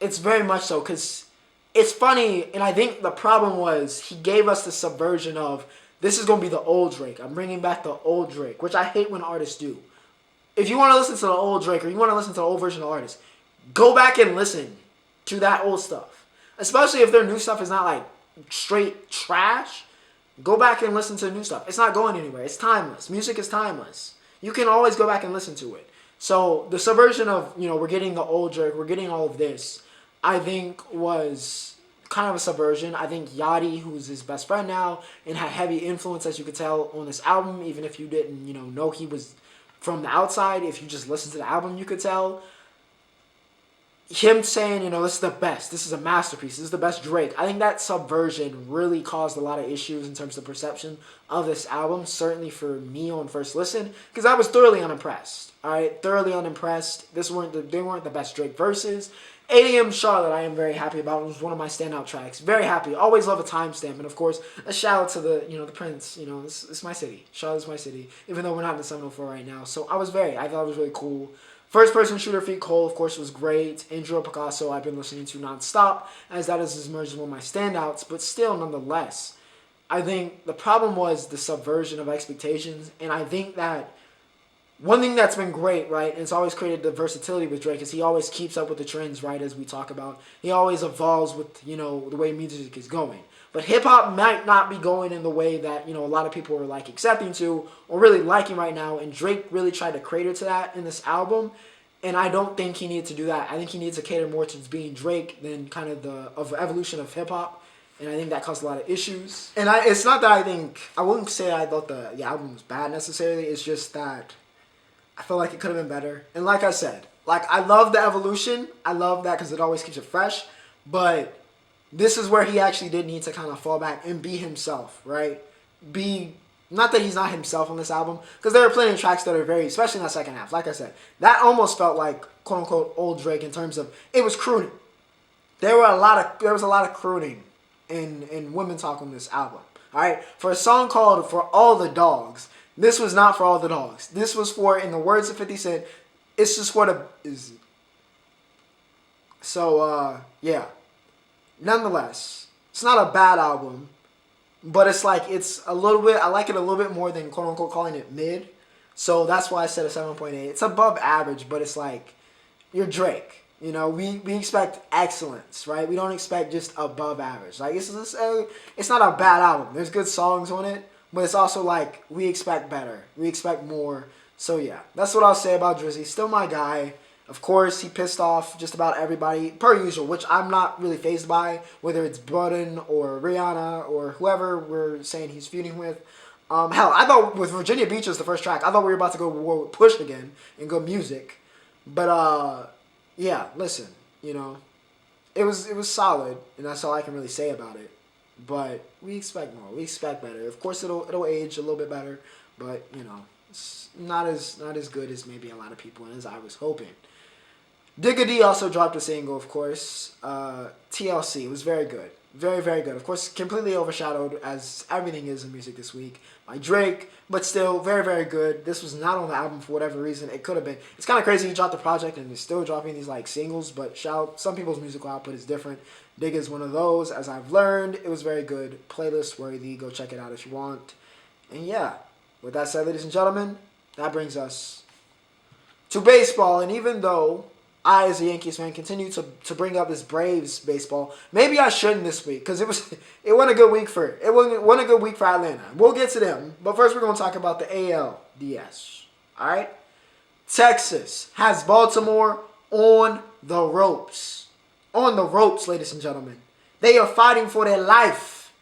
It's very much so, because it's funny, and I think the problem was he gave us the subversion of, this is going to be the old Drake. I'm bringing back the old Drake, which I hate when artists do. If you want to listen to the old Drake, or you want to listen to the old version of the artist, go back and listen to that old stuff. Especially if their new stuff is not like straight trash. Go back and listen to the new stuff. It's not going anywhere. It's timeless. Music is timeless. You can always go back and listen to it. So the subversion of, we're getting the old Drake, we're getting all of this, I think was kind of a subversion. I think Yachty, who's his best friend now, and had heavy influence, as you could tell, on this album, even if you didn't, know he was from the outside. If you just listen to the album, you could tell. Him saying, this is the best. This is a masterpiece. This is the best Drake. I think that subversion really caused a lot of issues in terms of perception of this album, certainly for me on first listen, because I was thoroughly unimpressed. All right, thoroughly unimpressed. They weren't the best Drake verses. 8 a.m. Charlotte, I am very happy about. It was one of my standout tracks. Very happy. Always love a timestamp. And, of course, a shout out to the Prince. It's my city. Charlotte's my city, even though we're not in the 704 right now. So I thought it was really cool. First person shooter feat Cole, of course, was great. Andrew Picasso, I've been listening to nonstop, as that is emerged as one of my standouts. But still, nonetheless, I think the problem was the subversion of expectations. And I think that one thing that's been great, right, and it's always created the versatility with Drake, is he always keeps up with the trends, right, as we talk about. He always evolves with, the way music is going. But hip-hop might not be going in the way that, a lot of people are, accepting to or really liking right now. And Drake really tried to cater to that in this album. And I don't think he needed to do that. I think he needs to cater more towards being Drake than kind of the evolution of hip-hop. And I think that caused a lot of issues. And it's not that I wouldn't say I thought the album was bad necessarily. It's just that I feel like it could have been better. And like I said, I love the evolution. I love that because it always keeps it fresh. But this is where he actually did need to kind of fall back and be himself, right? Not that he's not himself on this album, because there are plenty of tracks that are very, especially in that second half. Like I said, that almost felt like quote unquote old Drake in terms of it was crooning. There was a lot of crooning in women talk on this album. All right, for a song called "For All the Dogs," this was not for all the dogs. This was for, in the words of 50 Cent, it's just for the is. So yeah. Nonetheless, it's not a bad album, but it's a little bit, I like it a little bit more than quote unquote calling it mid. So that's why I said a 7.8. It's above average, but it's you're Drake. We expect excellence, right? We don't expect just above average. It's not a bad album. There's good songs on it, but it's also we expect better. We expect more. So yeah, that's what I'll say about Drizzy. Still my guy. Of course, he pissed off just about everybody, per usual, which I'm not really fazed by, whether it's Budden or Rihanna or whoever we're saying he's feuding with. Hell, I thought with Virginia Beach as the first track, I thought we were about to go to war with Push again and go music. But, yeah, listen, it was solid, and that's all I can really say about it. But we expect more. We expect better. Of course, it'll age a little bit better, but, it's not as good as maybe a lot of people and as I was hoping. Digga D also dropped a single, of course. TLC. It was very good. Very, very good. Of course, completely overshadowed, as everything is in music this week, by Drake. But still, very, very good. This was not on the album for whatever reason. It could have been. It's kind of crazy he dropped the project and is still dropping these, singles. But some people's musical output is different. Digga is one of those. As I've learned, it was very good. Playlist worthy. Go check it out if you want. And yeah, with that said, ladies and gentlemen, that brings us to baseball. And even though I, as a Yankees fan, continue to bring up this Braves baseball, maybe I shouldn't this week, because it wasn't a good week for Atlanta. We'll get to them, but first we're going to talk about the ALDS. All right, Texas has Baltimore on the ropes. On the ropes, ladies and gentlemen. They are fighting for their life.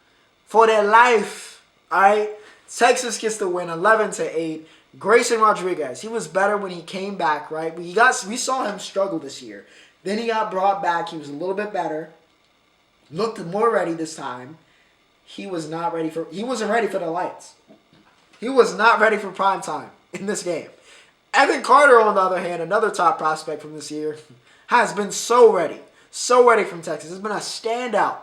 For their life. Alright? Texas gets the win 11-8. Grayson Rodriguez, he was better when he came back, right? We saw him struggle this year. Then he got brought back. He was a little bit better. Looked more ready this time. He wasn't ready for the lights. He was not ready for prime time in this game. Evan Carter, on the other hand, another top prospect from this year, has been so ready. So ready from Texas. He's been a standout.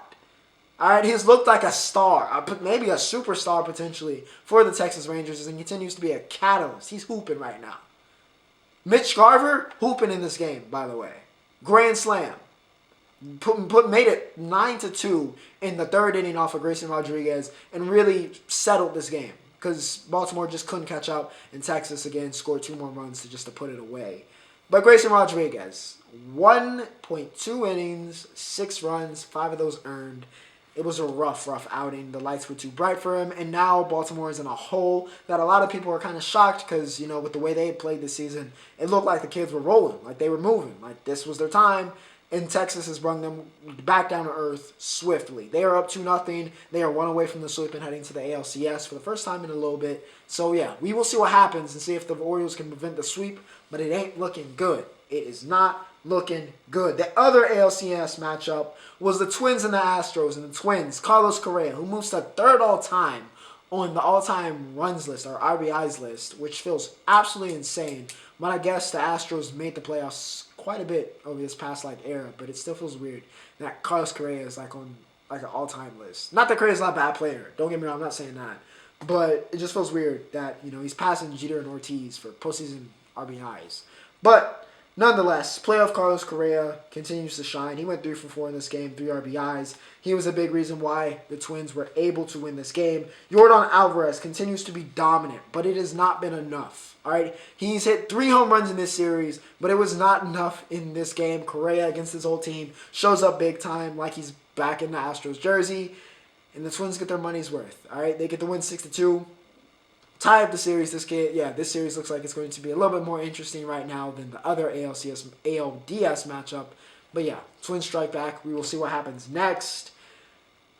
All right, he's looked like a star, maybe a superstar potentially for the Texas Rangers, and continues to be a catalyst. He's hooping right now. Mitch Garver, hooping in this game, by the way. Grand slam. Made it 9-2 in the third inning off of Grayson Rodriguez and really settled this game because Baltimore just couldn't catch up, and Texas again scored 2 more runs to put it away. But Grayson Rodriguez, 1.2 innings, 6 runs, 5 of those earned. It was a rough outing. The lights were too bright for him, and now Baltimore is in a hole that a lot of people are kind of shocked because, you know, with the way they had played this season, it looked like the kids were rolling, like they were moving, like this was their time. And Texas has brought them back down to earth swiftly. They are up 2-0. They are 1 away from the sweep and heading to the ALCS for the first time in a little bit. So, yeah, we will see what happens and see if the Orioles can prevent the sweep. But it ain't looking good. It is not looking good. The other ALCS matchup was the Twins and the Astros. And the Twins, Carlos Correa, who moves to 3rd all-time on the all-time runs list, or RBIs list, which feels absolutely insane. But I guess the Astros made the playoffs quite a bit over this past era, but it still feels weird that Carlos Correa is on an all-time list. Not that Correa's not a bad player. Don't get me wrong, I'm not saying that. But it just feels weird that, you know, he's passing Jeter and Ortiz for postseason RBIs. But nonetheless, playoff Carlos Correa continues to shine. He went 3 for 4 in this game, 3 RBIs. He was a big reason why the Twins were able to win this game. Yordan Alvarez continues to be dominant, but it has not been enough. All right, he's hit 3 home runs in this series, but it was not enough in this game. Correa against his whole team shows up big time, like he's back in the Astros jersey, and the Twins get their money's worth. All right, they get the win 6-2. Tie up the series. This series looks like it's going to be a little bit more interesting right now than the other ALDS matchup. But yeah, Twins strike back. We will see what happens next.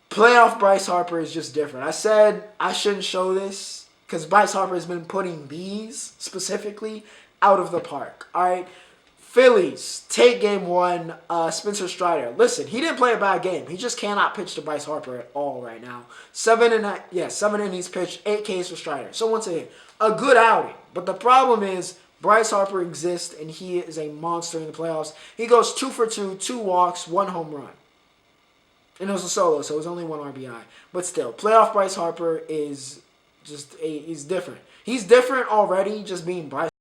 Playoff Bryce Harper is just different. I said I shouldn't show this because Bryce Harper has been putting these specifically out of the park. All right. Phillies take game 1. Spencer Strider. Listen, he didn't play a bad game. He just cannot pitch to Bryce Harper at all right now. 7 innings pitched, 8 Ks for Strider. So once again, a good outing. But the problem is Bryce Harper exists and he is a monster in the playoffs. He goes 2 for 2, 2 walks, 1 home run. And it was a solo, so it was only 1 RBI. But still, playoff Bryce Harper is he's different. He's different already just being Bryce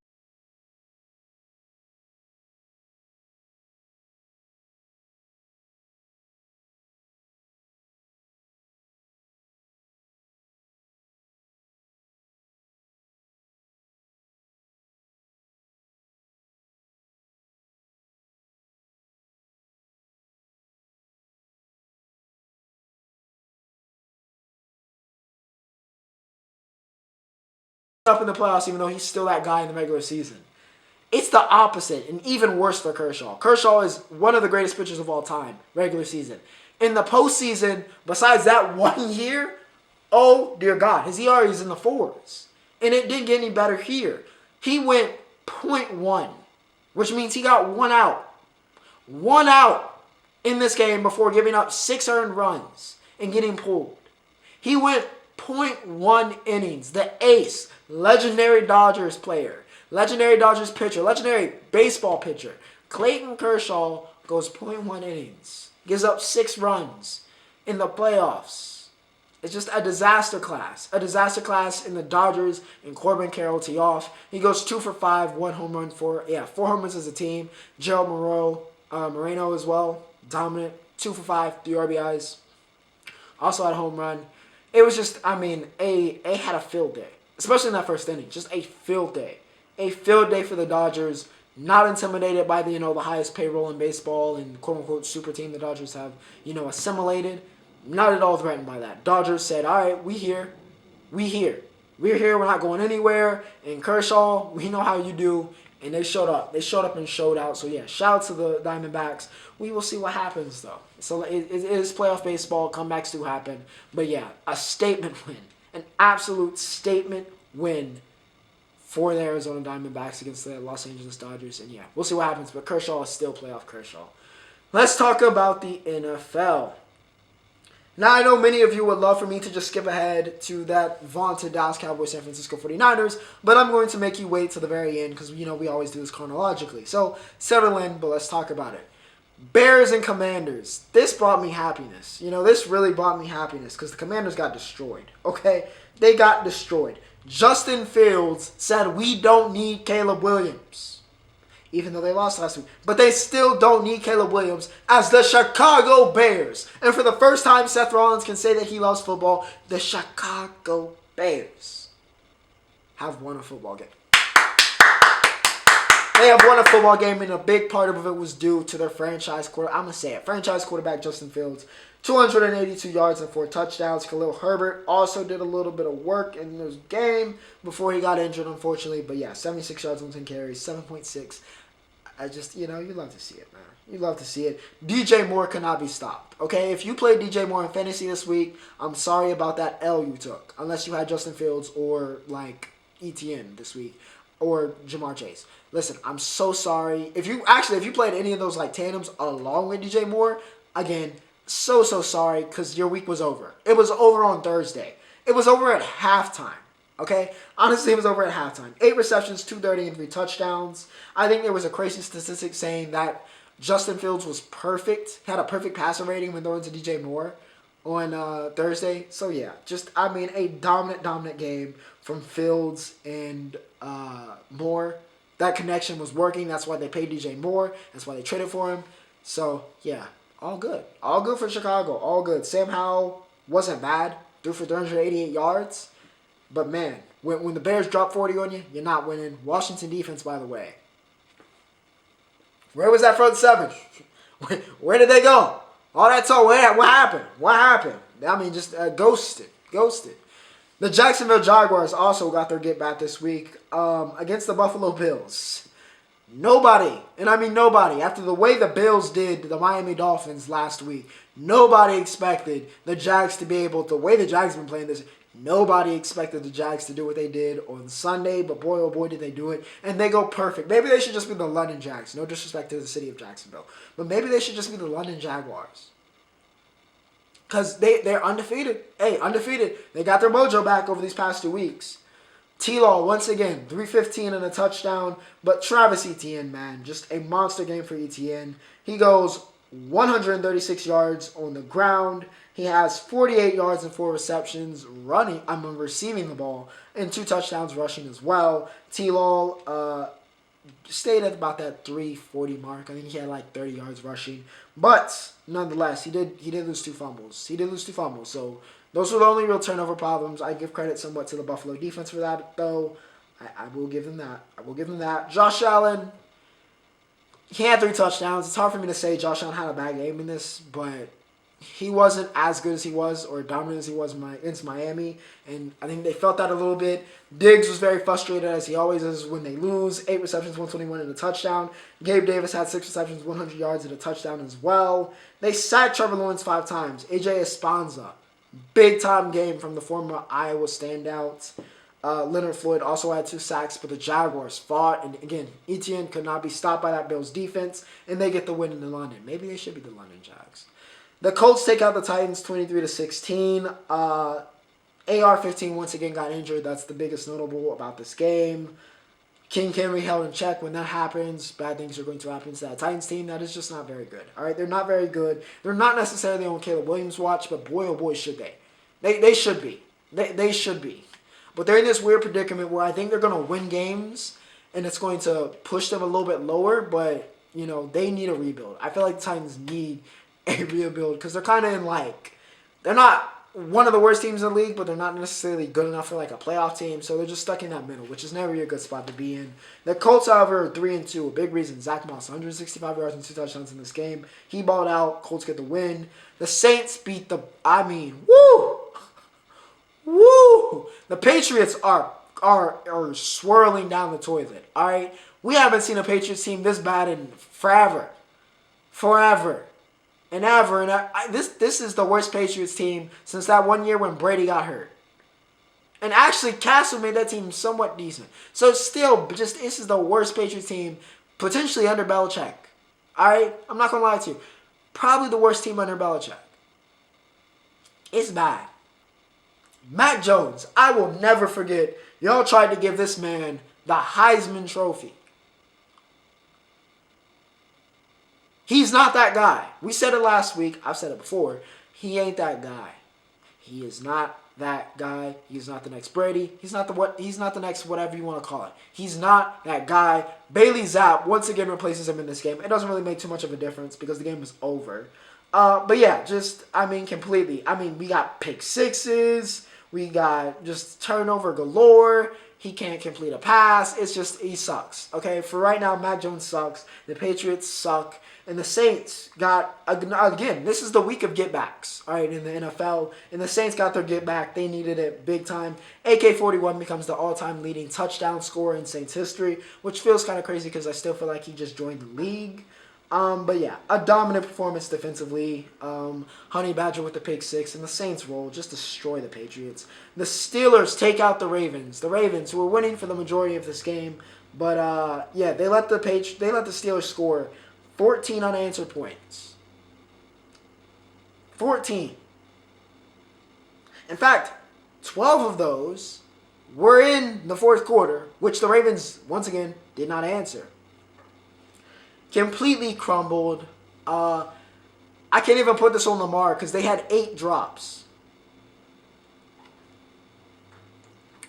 up in the playoffs, even though he's still that guy in the regular season. It's the opposite, and even worse for Kershaw. Kershaw is one of the greatest pitchers of all time, regular season. In the postseason, besides that 1 year, oh dear God, his ERA is in the 4s. And it didn't get any better here. He went .1, which means he got 1 out. 1 out in this game before giving up 6 earned runs and getting pulled. He went .1 innings. The ace, legendary Dodgers player, legendary Dodgers pitcher, legendary baseball pitcher, Clayton Kershaw goes .1 innings. Gives up 6 runs in the playoffs. It's just a disaster class. A disaster class in the Dodgers and Corbin Carroll tee off. He goes 2 for 5, 1 home run, 4 home runs as a team. Gerald Moreno as well. Dominant. 2 for 5, 3 RBIs. Also had a home run. It was just, A had a field day. Especially in that first inning. Just a field day. A field day for the Dodgers. Not intimidated by the highest payroll in baseball and quote-unquote super team the Dodgers have, assimilated. Not at all threatened by that. Dodgers said, all right, we here. We here. We're here. We're not going anywhere. And Kershaw, we know how you do. And they showed up. They showed up and showed out. So, yeah, shout out to the Diamondbacks. We will see what happens, though. So, it is playoff baseball. Comebacks do happen. But, yeah, a statement win. An absolute statement win for the Arizona Diamondbacks against the Los Angeles Dodgers. And, yeah, we'll see what happens. But Kershaw is still playoff Kershaw. Let's talk about the NFL. Now, I know many of you would love for me to just skip ahead to that vaunted Dallas Cowboys San Francisco 49ers, but I'm going to make you wait till the very end because, we always do this chronologically. So, settle in, but let's talk about it. Bears and Commanders. This brought me happiness. This really brought me happiness because the Commanders got destroyed, okay? They got destroyed. Justin Fields said, we don't need Caleb Williams. Even though they lost last week. But they still don't need Caleb Williams as the Chicago Bears. And for the first time, Seth Rollins can say that he loves football. The Chicago Bears have won a football game. They have won a football game, and a big part of it was due to their franchise quarterback Justin Fields. 282 yards and 4 touchdowns. Khalil Herbert also did a little bit of work in this game before he got injured, unfortunately. But yeah, 76 yards on 10 carries, 7.6. I just, you love to see it, man. You love to see it. DJ Moore cannot be stopped, okay? If you played DJ Moore in fantasy this week, I'm sorry about that L you took. Unless you had Justin Fields or, ETN this week. Or Jamar Chase. Listen, I'm so sorry. If you played any of those, tandems along with DJ Moore, again, so sorry because your week was over. It was over on Thursday. It was over at halftime. Okay? Honestly, it was over at halftime. 8 receptions, 230, and 3 touchdowns. I think there was a crazy statistic saying that Justin Fields was perfect. Had a perfect passer rating when throwing to DJ Moore on Thursday. So, yeah. A dominant game from Fields and Moore. That connection was working. That's why they paid DJ Moore. That's why they traded for him. So, yeah. All good. All good for Chicago. All good. Sam Howell wasn't bad. Threw for 388 yards. But, man, when the Bears drop 40 on you, you're not winning. Washington defense, by the way. Where was that front seven? Where did they go? All that talk. What happened? What happened? Just ghosted. The Jacksonville Jaguars also got their get back this week against the Buffalo Bills. Nobody, and I mean nobody, after the way the Bills did the Miami Dolphins last week, nobody expected the Jags to be able to, the way the Jags have been playing this, nobody expected the Jags to do what they did on Sunday, but boy, oh boy, did they do it, and they go perfect. Maybe they should just be the London Jags, no disrespect to the city of Jacksonville, but maybe they should just be the London Jaguars. Because they're undefeated. Hey, undefeated. They got their mojo back over these past 2 weeks. T-Law, once again, 315 and a touchdown. But Travis Etienne, man, just a monster game for Etienne. He goes 136 yards on the ground. He has 48 yards and 4 receptions receiving the ball, and 2 touchdowns rushing as well. T-Law stayed at about that 340 mark. I think he had 30 yards rushing. But nonetheless, he did lose 2 fumbles. So those were the only real turnover problems. I give credit somewhat to the Buffalo defense for that, though. I will give them that. Josh Allen, he had 3 touchdowns. It's hard for me to say Josh Allen had a bad game in this, but he wasn't as good as he was or dominant as he was against Miami, and I think they felt that a little bit. Diggs was very frustrated, as he always is when they lose. 8 receptions, 121 and a touchdown. Gabe Davis had 6 receptions, 100 yards and a touchdown as well. They sacked Trevor Lawrence 5 times. AJ Esponza, big-time game from the former Iowa standout. Leonard Floyd also had 2 sacks, but the Jaguars fought, and again, Etienne could not be stopped by that Bills defense, and they get the win in London. Maybe they should be the London Jags. The Colts take out the Titans 23-16. AR-15 once again got injured. That's the biggest notable about this game. King Henry held in check. When that happens, bad things are going to happen to that Titans team. That is just not very good. All right, they're not very good. They're not necessarily on Caleb Williams' watch, but boy, oh boy, should they. They should be. They should be. But they're in this weird predicament where I think they're going to win games, and it's going to push them a little bit lower, but, they need a rebuild. I feel like the Titans need a rebuild because they're kind of in they're not one of the worst teams in the league, but they're not necessarily good enough for a playoff team, so they're just stuck in that middle, which is never a good spot to be in. The Colts, however, are 3-2. A big reason, Zach Moss, 165 yards and 2 touchdowns in this game. He balled out. Colts get the win. The Saints beat woo! The Patriots are swirling down the toilet, all right? We haven't seen a Patriots team this bad in forever. Forever. And ever. And this is the worst Patriots team since that one year when Brady got hurt. And actually, Castle made that team somewhat decent. So still, just this is the worst Patriots team, potentially under Belichick. All right? I'm not going to lie to you. Probably the worst team under Belichick. It's bad. Mac Jones, I will never forget, y'all tried to give this man the Heisman Trophy. He's not that guy. We said it last week. I've said it before. He ain't that guy. He is not that guy. He's not the next Brady. He's not the next whatever you want to call it. He's not that guy. Bailey Zapp once again replaces him in this game. It doesn't really make too much of a difference because the game is over. But yeah, completely. We got pick sixes. We got just turnover galore. He can't complete a pass. It's just, he sucks. Okay, for right now, Mac Jones sucks. The Patriots suck. And the Saints got, again, this is the week of get-backs, all right, in the NFL. And the Saints got their get-back. They needed it big time. AK-41 becomes the all-time leading touchdown scorer in Saints history, which feels kind of crazy because I still feel like he just joined the league. But yeah, a dominant performance defensively. Honey Badger with the pick six, and the Saints roll, just destroy the Patriots. The Steelers take out the Ravens. The Ravens, who were winning for the majority of this game, but yeah, they let the Steelers score 14 unanswered points. 14. In fact, 12 of those were in the fourth quarter, which the Ravens, once again, did not answer. Completely crumbled. I can't even put this on Lamar because they had 8 drops.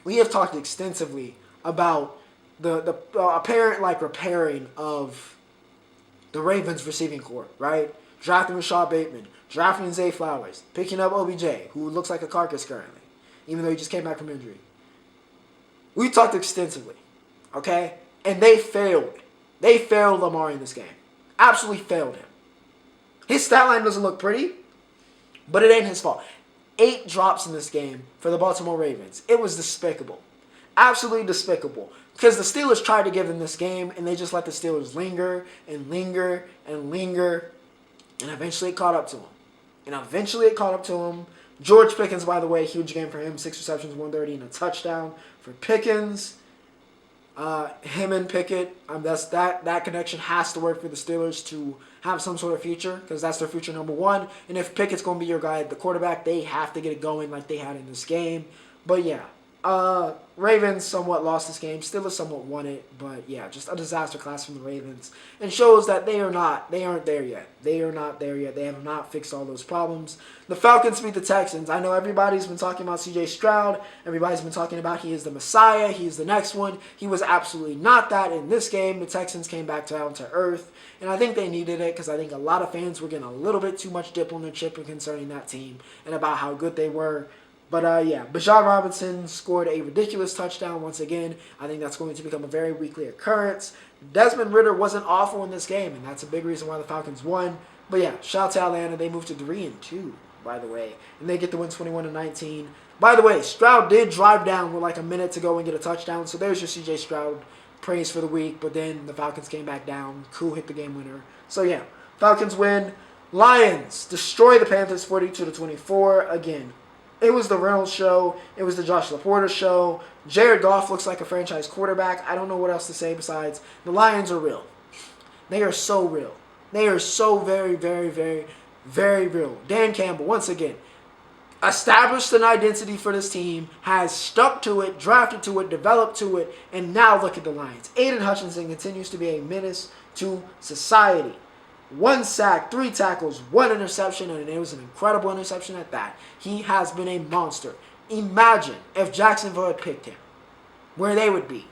We have talked extensively about the apparent repairing of the Ravens receiving corps, right? Drafting Rashad Bateman, drafting Zay Flowers, picking up OBJ, who looks like a carcass currently, even though he just came back from injury. We talked extensively, okay? And they failed. They failed Lamar in this game. Absolutely failed him. His stat line doesn't look pretty, but it ain't his fault. 8 drops in this game for the Baltimore Ravens. It was despicable. Absolutely despicable. Because the Steelers tried to give them this game, and they just let the Steelers linger and linger and linger, and eventually it caught up to them. George Pickens, by the way, huge game for him. 6 receptions, 130, and a touchdown for Pickens. Him and Pickett, that connection has to work for the Steelers to have some sort of future, because that's their future number one. And if Pickett's going to be your guy at the quarterback, they have to get it going like they had in this game. But yeah, Ravens somewhat lost this game. Steelers somewhat won it, but yeah, just a disaster class from the Ravens, and shows that they aren't there yet. They are not there yet. They have not fixed all those problems. The Falcons beat the Texans. I know everybody's been talking about C.J. Stroud. Everybody's been talking about he is the Messiah. He is the next one. He was absolutely not that in this game. The Texans came back down to earth, and I think they needed it because I think a lot of fans were getting a little bit too much dip on their chip concerning that team and about how good they were. But yeah, Bijan Robinson scored a ridiculous touchdown once again. I think that's going to become a very weekly occurrence. Desmond Ridder wasn't awful in this game, and that's a big reason why the Falcons won. But yeah, shout out to Atlanta. They moved to 3-2, by the way, and they get the win 21-19. By the way, Stroud did drive down with like a minute to go and get a touchdown, so there's your C.J. Stroud praise for the week. But then the Falcons came back down. Cool hit the game winner. So yeah, Falcons win. Lions destroy the Panthers 42-24 again. It was the Reynolds show. It was the Josh Laporta show. Jared Goff looks like a franchise quarterback. I don't know what else to say besides the Lions are real. They are so real. They are so very, very, very, very real. Dan Campbell, once again, established an identity for this team, has stuck to it, drafted to it, developed to it, and now look at the Lions. Aiden Hutchinson continues to be a menace to society. 1 sack, 3 tackles, 1 interception, and it was an incredible interception at that. He has been a monster. Imagine if Jacksonville had picked him, where they would be.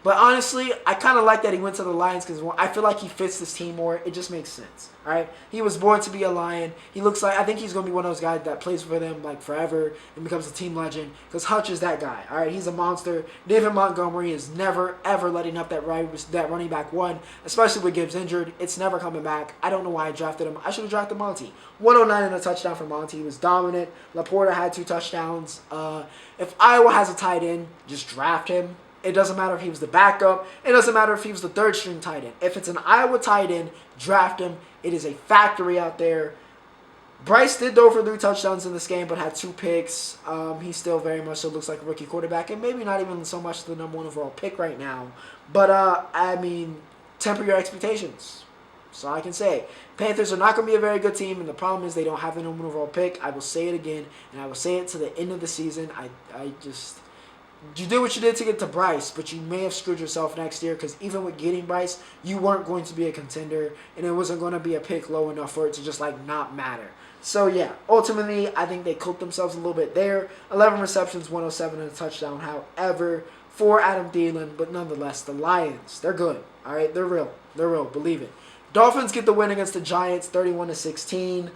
But honestly, I kind of like that he went to the Lions because I feel like he fits this team more. It just makes sense, all right? He was born to be a Lion. He looks like, I think he's going to be one of those guys that plays for them like forever and becomes a team legend because Hutch is that guy, all right? He's a monster. David Montgomery is never, ever letting up that running back one, especially with Gibbs injured. It's never coming back. I don't know why I drafted him. I should have drafted Monty. 109 and a touchdown for Monty. He was dominant. Laporta had 2 touchdowns. If Iowa has a tight end, just draft him. It doesn't matter if he was the backup. It doesn't matter if he was the third string tight end. If it's an Iowa tight end, draft him. It is a factory out there. Bryce did throw for 3 touchdowns in this game, but had 2 picks. He still very much so looks like a rookie quarterback, and maybe not even so much the number 1 overall pick right now. But, I mean, temper your expectations. So I can say. Panthers are not going to be a very good team, and the problem is they don't have the number 1 overall pick. I will say it again, and I will say it to the end of the season. You did what you did to get to Bryce, but you may have screwed yourself next year because even with getting Bryce, you weren't going to be a contender, and it wasn't going to be a pick low enough for it to just, not matter. So, yeah, ultimately, I think they cooked themselves a little bit there. 11 receptions, 107 and a touchdown, however, for Adam Thielen. But nonetheless, the Lions, they're good, all right? They're real. They're real. Believe it. Dolphins get the win against the Giants, 31-16.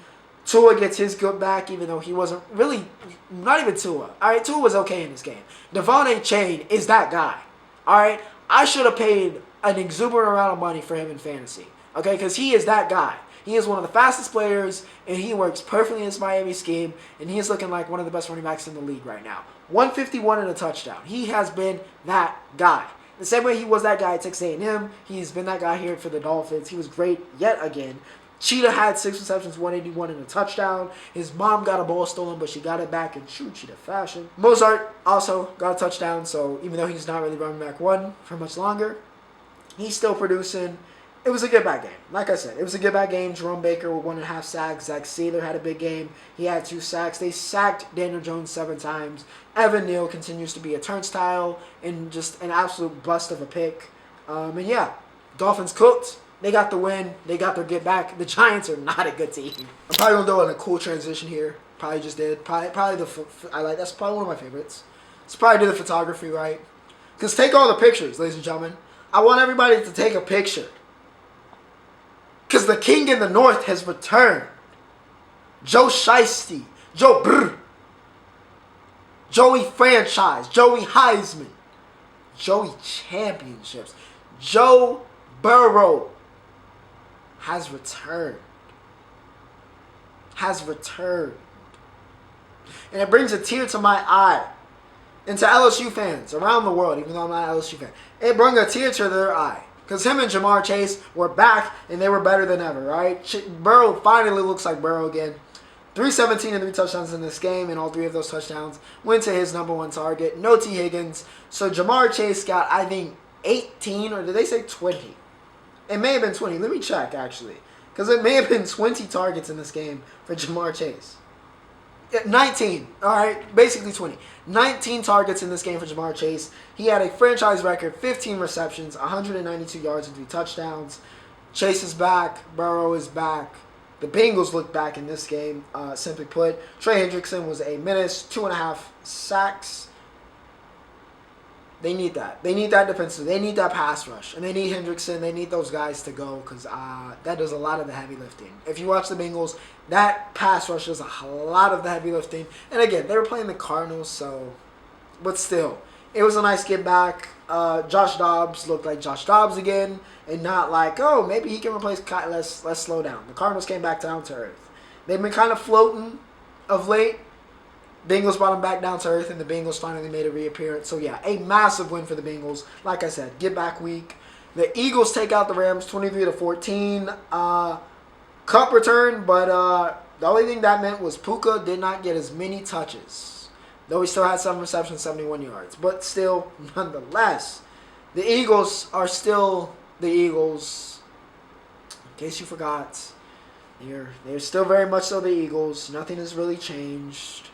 Tua gets his good back, even though he wasn't really, not even Tua. All right, Tua was okay in this game. Devon A. Chain is that guy. All right, I should have paid an exuberant amount of money for him in fantasy. Okay, because he is that guy. He is one of the fastest players, and he works perfectly in this Miami scheme, and he is looking like one of the best running backs in the league right now. 151 and a touchdown. He has been that guy. The same way he was that guy at Texas A&M, he's been that guy here for the Dolphins. He was great yet again. Cheetah had 6 receptions, 181 and a touchdown. His mom got a ball stolen, but she got it back in true Cheetah fashion. Mozart also got a touchdown, so even though he's not really running back 1 for much longer, he's still producing. It was a get back game. Like I said, it was a get back game. Jerome Baker with 1.5 sacks. Zach Sealer had a big game. He had 2 sacks. They sacked Daniel Jones 7 times. Evan Neal continues to be a turnstile and just an absolute bust of a pick. And yeah, Dolphins cooked. They got the win. They got their get back. The Giants are not a good team. I'm probably gonna do in a cool transition here. Probably just did. That's probably one of my favorites. It's probably do the photography right. Cause take all the pictures, ladies and gentlemen. I want everybody to take a picture. Because the king in the north has returned. Joe Shiesty. Joe Brr. Joey Franchise. Joey Heisman. Joey Championships. Joe Burrow has returned. Has returned. And it brings a tear to my eye. And to LSU fans around the world, even though I'm not an LSU fan. It brought a tear to their eye. Because him and Jamar Chase were back, and they were better than ever, right? Burrow finally looks like Burrow again. 317 and 3 touchdowns in this game, and all 3 of those touchdowns went to his number 1 target. No T. Higgins. So Jamar Chase got, I think, 18, or did they say 20? It may have been 20. Let me check, actually. Because it may have been 20 targets in this game for Jamar Chase. 19. All right, basically 20. 19 targets in this game for Jamar Chase. He had a franchise record, 15 receptions, 192 yards and 3 touchdowns. Chase is back. Burrow is back. The Bengals look back in this game, simply put. Trey Hendrickson was a menace, 2.5 sacks. They need that. They need that defensive. They need that pass rush. And they need Hendrickson. They need those guys to go because that does a lot of the heavy lifting. If you watch the Bengals, that pass rush does a lot of the heavy lifting. And again, they were playing the Cardinals, so... But still, it was a nice get back. Josh Dobbs looked like Josh Dobbs again. And not like, oh, maybe he can replace Kyle. Let's slow down. The Cardinals came back down to earth. They've been kind of floating of late. Bengals brought them back down to earth, and the Bengals finally made a reappearance. So, yeah, a massive win for the Bengals. Like I said, get back week. The Eagles take out the Rams 23-14. Cup return, but the only thing that meant was Puka did not get as many touches. Though he still had 7 receptions, 71 yards. But still, nonetheless, the Eagles are still the Eagles. In case you forgot, they're still very much so the Eagles. Nothing has really changed.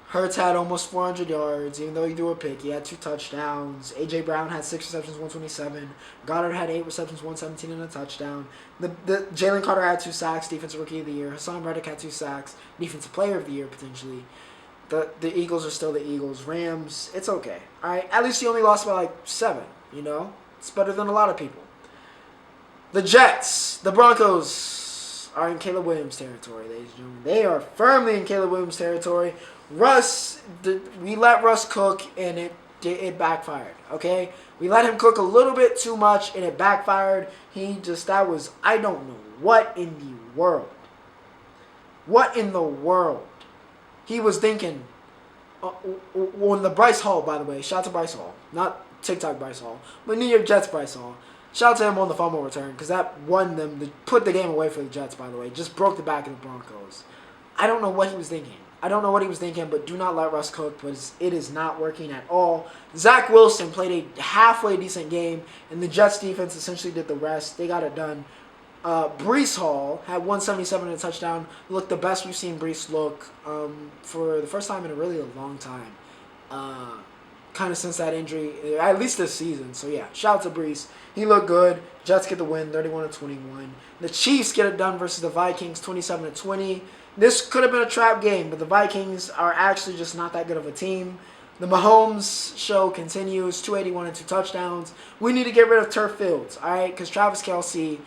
Hurts had almost 400 yards, even though he threw a pick. He had 2 touchdowns. A.J. Brown had 6 receptions, 127. Goddard had 8 receptions, 117 and a touchdown. The Jalen Carter had 2 sacks, Defensive Rookie of the Year. Hassan Reddick had 2 sacks, Defensive Player of the Year, potentially. The Eagles are still the Eagles. Rams, it's okay. All right, at least he only lost by 7, you know? It's better than a lot of people. The Jets, the Broncos are in Caleb Williams territory, ladies and gentlemen. They are firmly in Caleb Williams territory. We let Russ cook, and it backfired, okay? We let him cook a little bit too much, and it backfired. I don't know what in the world. What in the world? He was thinking, on the Bryce Hall, by the way. Shout out to Bryce Hall. Not TikTok Bryce Hall, but New York Jets Bryce Hall. Shout out to him on the fumble return because that won them, to put the game away for the Jets, by the way. Just broke the back of the Broncos. I don't know what he was thinking. But do not let Russ cook, but it is not working at all. Zach Wilson played a halfway decent game, and the Jets defense essentially did the rest. They got it done. Breece Hall had 177 and a touchdown. Looked the best we've seen Breece look for the first time in a really long time. Kind of since that injury, at least this season. So yeah, shout out to Breece. He looked good. Jets get the win, 31-21. The Chiefs get it done versus the Vikings, 27-20. This could have been a trap game, but the Vikings are actually just not that good of a team. The Mahomes show continues, 281 and 2 touchdowns. We need to get rid of turf fields, all right? Because Travis Kelce,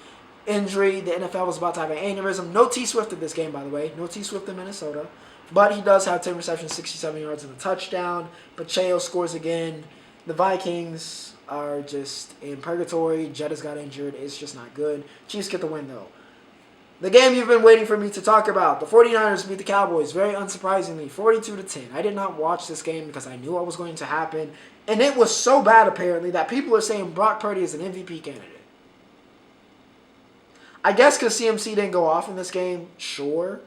injury, the NFL was about to have an aneurysm. No T Swift in this game, by the way. No T Swift in Minnesota. But he does have 10 receptions, 67 yards, and a touchdown. Pacheco scores again. The Vikings are just in purgatory. Jettas got injured. It's just not good. Chiefs get the win, though. The game you've been waiting for me to talk about. The 49ers beat the Cowboys, very unsurprisingly, 42-10. I did not watch this game because I knew what was going to happen. And it was so bad, apparently, that people are saying Brock Purdy is an MVP candidate. I guess because CMC didn't go off in this game, sure.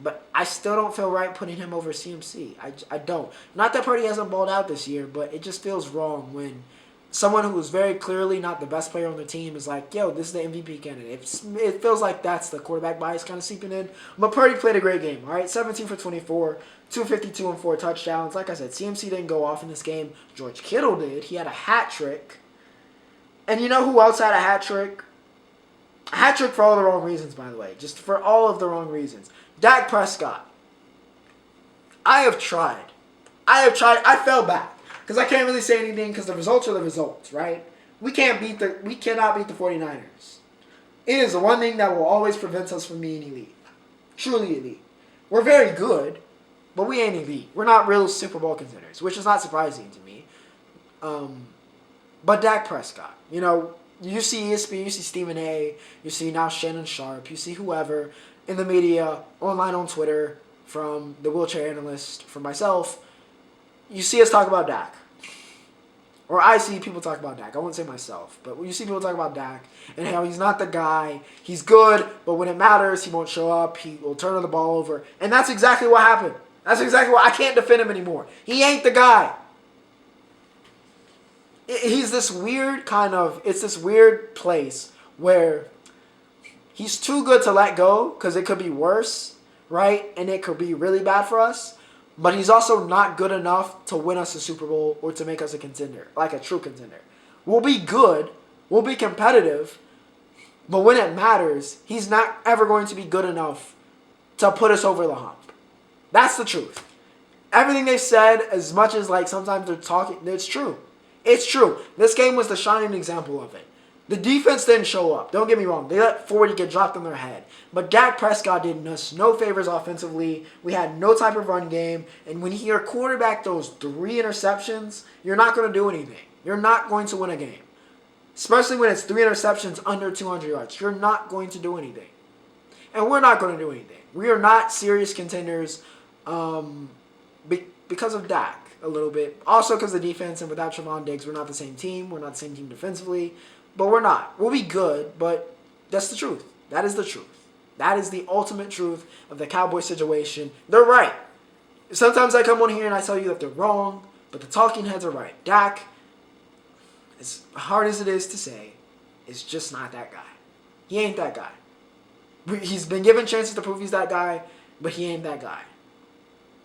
But I still don't feel right putting him over CMC. I don't. Not that Purdy hasn't balled out this year, but it just feels wrong when someone who is very clearly not the best player on the team is like, yo, this is the MVP candidate. It feels like that's the quarterback bias kind of seeping in. But Purdy played a great game, all right? 17 for 24, 252 and 4 touchdowns. Like I said, CMC didn't go off in this game. George Kittle did. He had a hat trick. And you know who else had a hat trick? A hat trick for all the wrong reasons, by the way. Just for all of the wrong reasons. Dak Prescott. I have tried. I fell back. Because I can't really say anything because the results are the results, right? We cannot beat the 49ers. It is the one thing that will always prevent us from being elite. Truly elite. We're very good, but we ain't elite. We're not real Super Bowl contenders, which is not surprising to me. But Dak Prescott, you know, you see ESPN, you see Stephen A., you see now Shannon Sharp, you see whoever in the media, online on Twitter, from the wheelchair analyst, from myself, you see us talk about Dak. Or I see people talk about Dak. I won't say myself. But you see people talk about Dak and how he's not the guy. He's good, but when it matters, he won't show up. He will turn the ball over. And that's exactly what happened. That's exactly what... I can't defend him anymore. He ain't the guy. He's this weird kind of... It's this weird place where he's too good to let go because it could be worse, right? And it could be really bad for us. But he's also not good enough to win us a Super Bowl or to make us a contender, like a true contender. We'll be good. We'll be competitive. But when it matters, he's not ever going to be good enough to put us over the hump. That's the truth. Everything they said, as much as like sometimes they're talking, it's true. It's true. This game was the shining example of it. The defense didn't show up. Don't get me wrong. They let 40 get dropped on their head. But Dak Prescott did us no favors offensively. We had no type of run game. And when your quarterback throws 3 interceptions, you're not going to do anything. You're not going to win a game. Especially when it's 3 interceptions under 200 yards. You're not going to do anything. And we're not going to do anything. We are not serious contenders because of Dak a little bit. Also because of the defense. And without Trevon Diggs, we're not the same team. We're not the same team defensively. But we're not. We'll be good, but that's the truth. That is the truth. That is the ultimate truth of the Cowboys situation. They're right. Sometimes I come on here and I tell you that they're wrong, but the talking heads are right. Dak, as hard as it is to say, is just not that guy. He ain't that guy. He's been given chances to prove he's that guy, but he ain't that guy.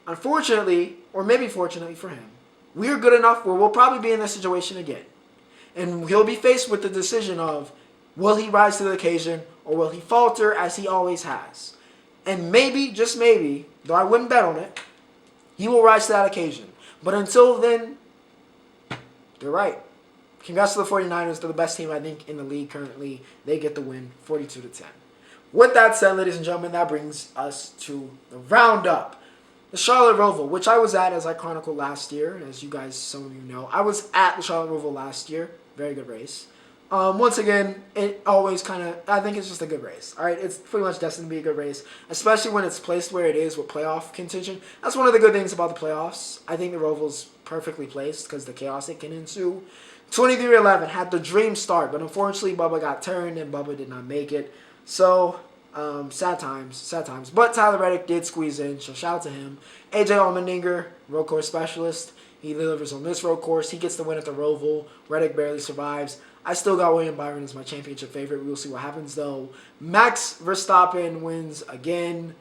Unfortunately, or maybe fortunately for him, we're good enough where we'll probably be in this situation again. And he'll be faced with the decision of, will he rise to the occasion or will he falter as he always has? And maybe, just maybe, though I wouldn't bet on it, he will rise to that occasion. But until then, they're right. Congrats to the 49ers. They're the best team, I think, in the league currently. They get the win, 42-10. With that said, ladies and gentlemen, that brings us to the Roundup. The Charlotte Roval, which I was at, as I chronicled last year, and as you guys, some of you know, I was at the Charlotte Roval last year. Very good race. Once again, it always kind of, I think it's just a good race. All right, it's pretty much destined to be a good race, especially when it's placed where it is with playoff contention. That's one of the good things about the playoffs. I think the Roval's perfectly placed because the chaos it can ensue. 23-11, had the dream start, but unfortunately Bubba got turned and Bubba did not make it. So, sad times. But Tyler Reddick did squeeze in, so shout out to him. AJ Allmendinger, road course specialist. He delivers on this road course. He gets the win at the Roval. Reddick barely survives. I still got William Byron as my championship favorite. We will see what happens, though. Max Verstappen wins again.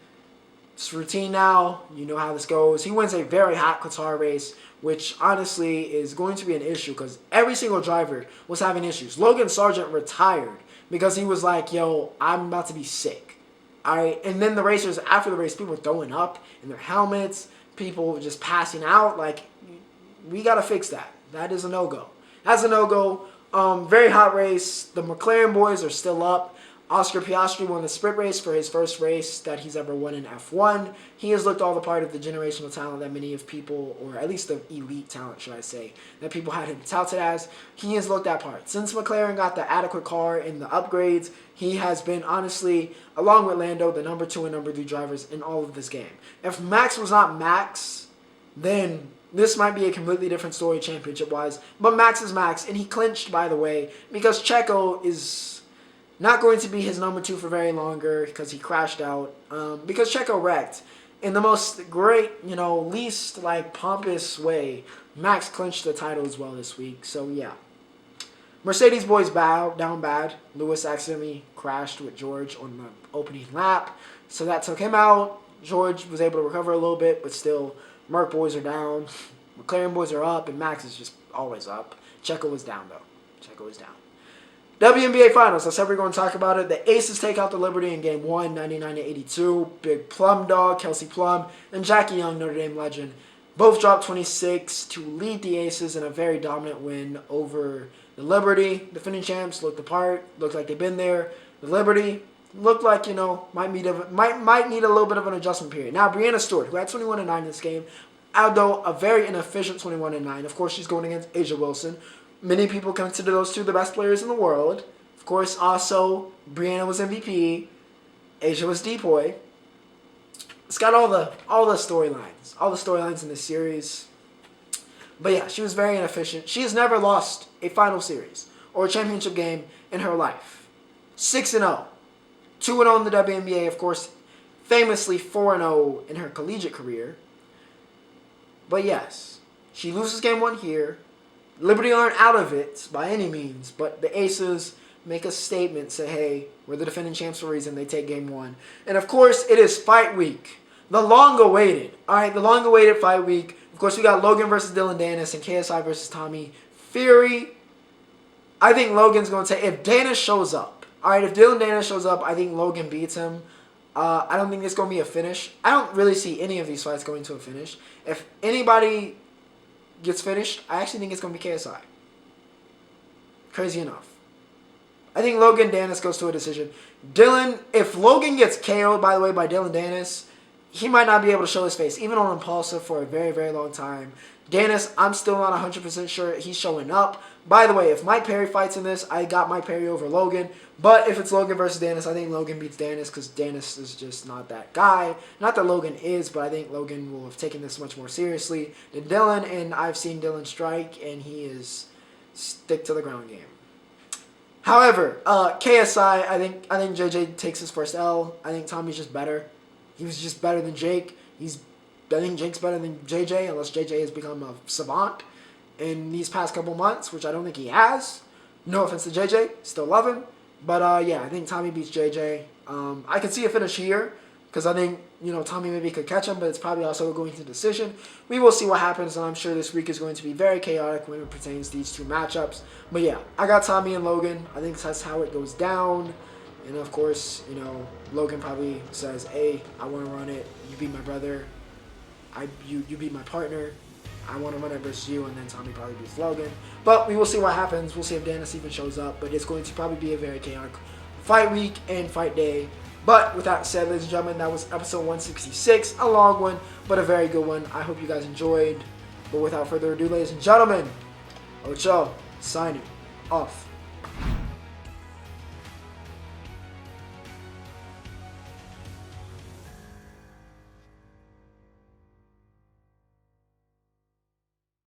It's routine now. You know how this goes. He wins a very hot Qatar race, which honestly is going to be an issue because every single driver was having issues. Logan Sargent retired because he was like, yo, I'm about to be sick. All right. And then the racers, after the race, people were throwing up in their helmets. People were just passing out. Like, we got to fix that. That is a no-go. That's a no-go. Very hot race. The McLaren boys are still up. Oscar Piastri won the sprint race for his first race that he's ever won in F1. He has looked all the part of the generational talent that many of people, or at least the elite talent, should I say, that people had him touted as. He has looked that part. Since McLaren got the adequate car and the upgrades, he has been, honestly, along with Lando, the number 2 and number 3 drivers in all of this game. If Max was not Max, then this might be a completely different story championship-wise. But Max is Max, and he clinched, by the way, because Checo is not going to be his number 2 for very longer because he crashed out. Because Checo wrecked. In the most great, least, pompous way, Max clinched the title as well this week. So, yeah. Mercedes boys down bad. Lewis accidentally crashed with George on the opening lap. So that took him out. George was able to recover a little bit, but still, Merc boys are down. McLaren boys are up, and Max is just always up. Checo was down, though. Checo was down. WNBA Finals. I said we're going to talk about it. The Aces take out the Liberty in Game 1, 99-82. Big Plum Dog, Kelsey Plum, and Jackie Young, Notre Dame legend, both dropped 26 to lead the Aces in a very dominant win over the Liberty. Defending champs looked the part, looked like they've been there. The Liberty looked like, might need a little bit of an adjustment period. Now, Breanna Stewart, who had 21-9 in this game, although a very inefficient 21-9. Of course, she's going against Asia Wilson. Many people consider those two the best players in the world. Of course, also, Breanna was MVP. Asia was depoy. It's got all the storylines. All the storylines in this series. But yeah, she was very inefficient. She has never lost a final series or a championship game in her life. 6-0. 2-0 in the WNBA, of course. Famously 4-0 in her collegiate career. But yes, she loses game 1 here. Liberty aren't out of it by any means, but the Aces make a statement, say, hey, we're the defending champs for a reason. They take game 1. And of course, it is fight week. The long-awaited. All right, the long-awaited fight week. Of course, we got Logan versus Dylan Dennis and KSI versus Tommy Fury. I think Logan's going to take, if Dennis shows up. All right, if Dylan Dennis shows up, I think Logan beats him. I don't think it's going to be a finish. I don't really see any of these fights going to a finish. If anybody gets finished, I actually think it's going to be KSI. Crazy enough. I think Logan Dennis goes to a decision. Dylan, if Logan gets KO'd, by the way, by Dylan Dennis, he might not be able to show his face, even on Impulsive, for a very, very long time. Dennis, I'm still not 100% sure he's showing up. By the way, if Mike Perry fights in this, I got Mike Perry over Logan. But if it's Logan versus Dennis, I think Logan beats Dennis because Dennis is just not that guy. Not that Logan is, but I think Logan will have taken this much more seriously than Dylan. And I've seen Dylan strike, and he is stick to the ground game. However, KSI, I think JJ takes his first L. I think Tommy's just better. He was just better than Jake. I think Jake's better than JJ, unless JJ has become a savant in these past couple months, which I don't think he has. No offense to JJ, still love him. But yeah, I think Tommy beats JJ. I can see a finish here because I think Tommy maybe could catch him, but it's probably also going to decision. We will see what happens, and I'm sure this week is going to be very chaotic when it pertains to these two matchups. But yeah, I got Tommy and Logan. I think that's how it goes down. And of course, Logan probably says, "Hey, I want to run it. You beat my brother. You beat my partner. I want to run it versus you," and then Tommy probably beats Logan. But we will see what happens. We'll see if Dennis even shows up. But it's going to probably be a very chaotic fight week and fight day. But with that said, ladies and gentlemen, that was episode 166. A long one, but a very good one. I hope you guys enjoyed. But without further ado, ladies and gentlemen, Ocho signing off.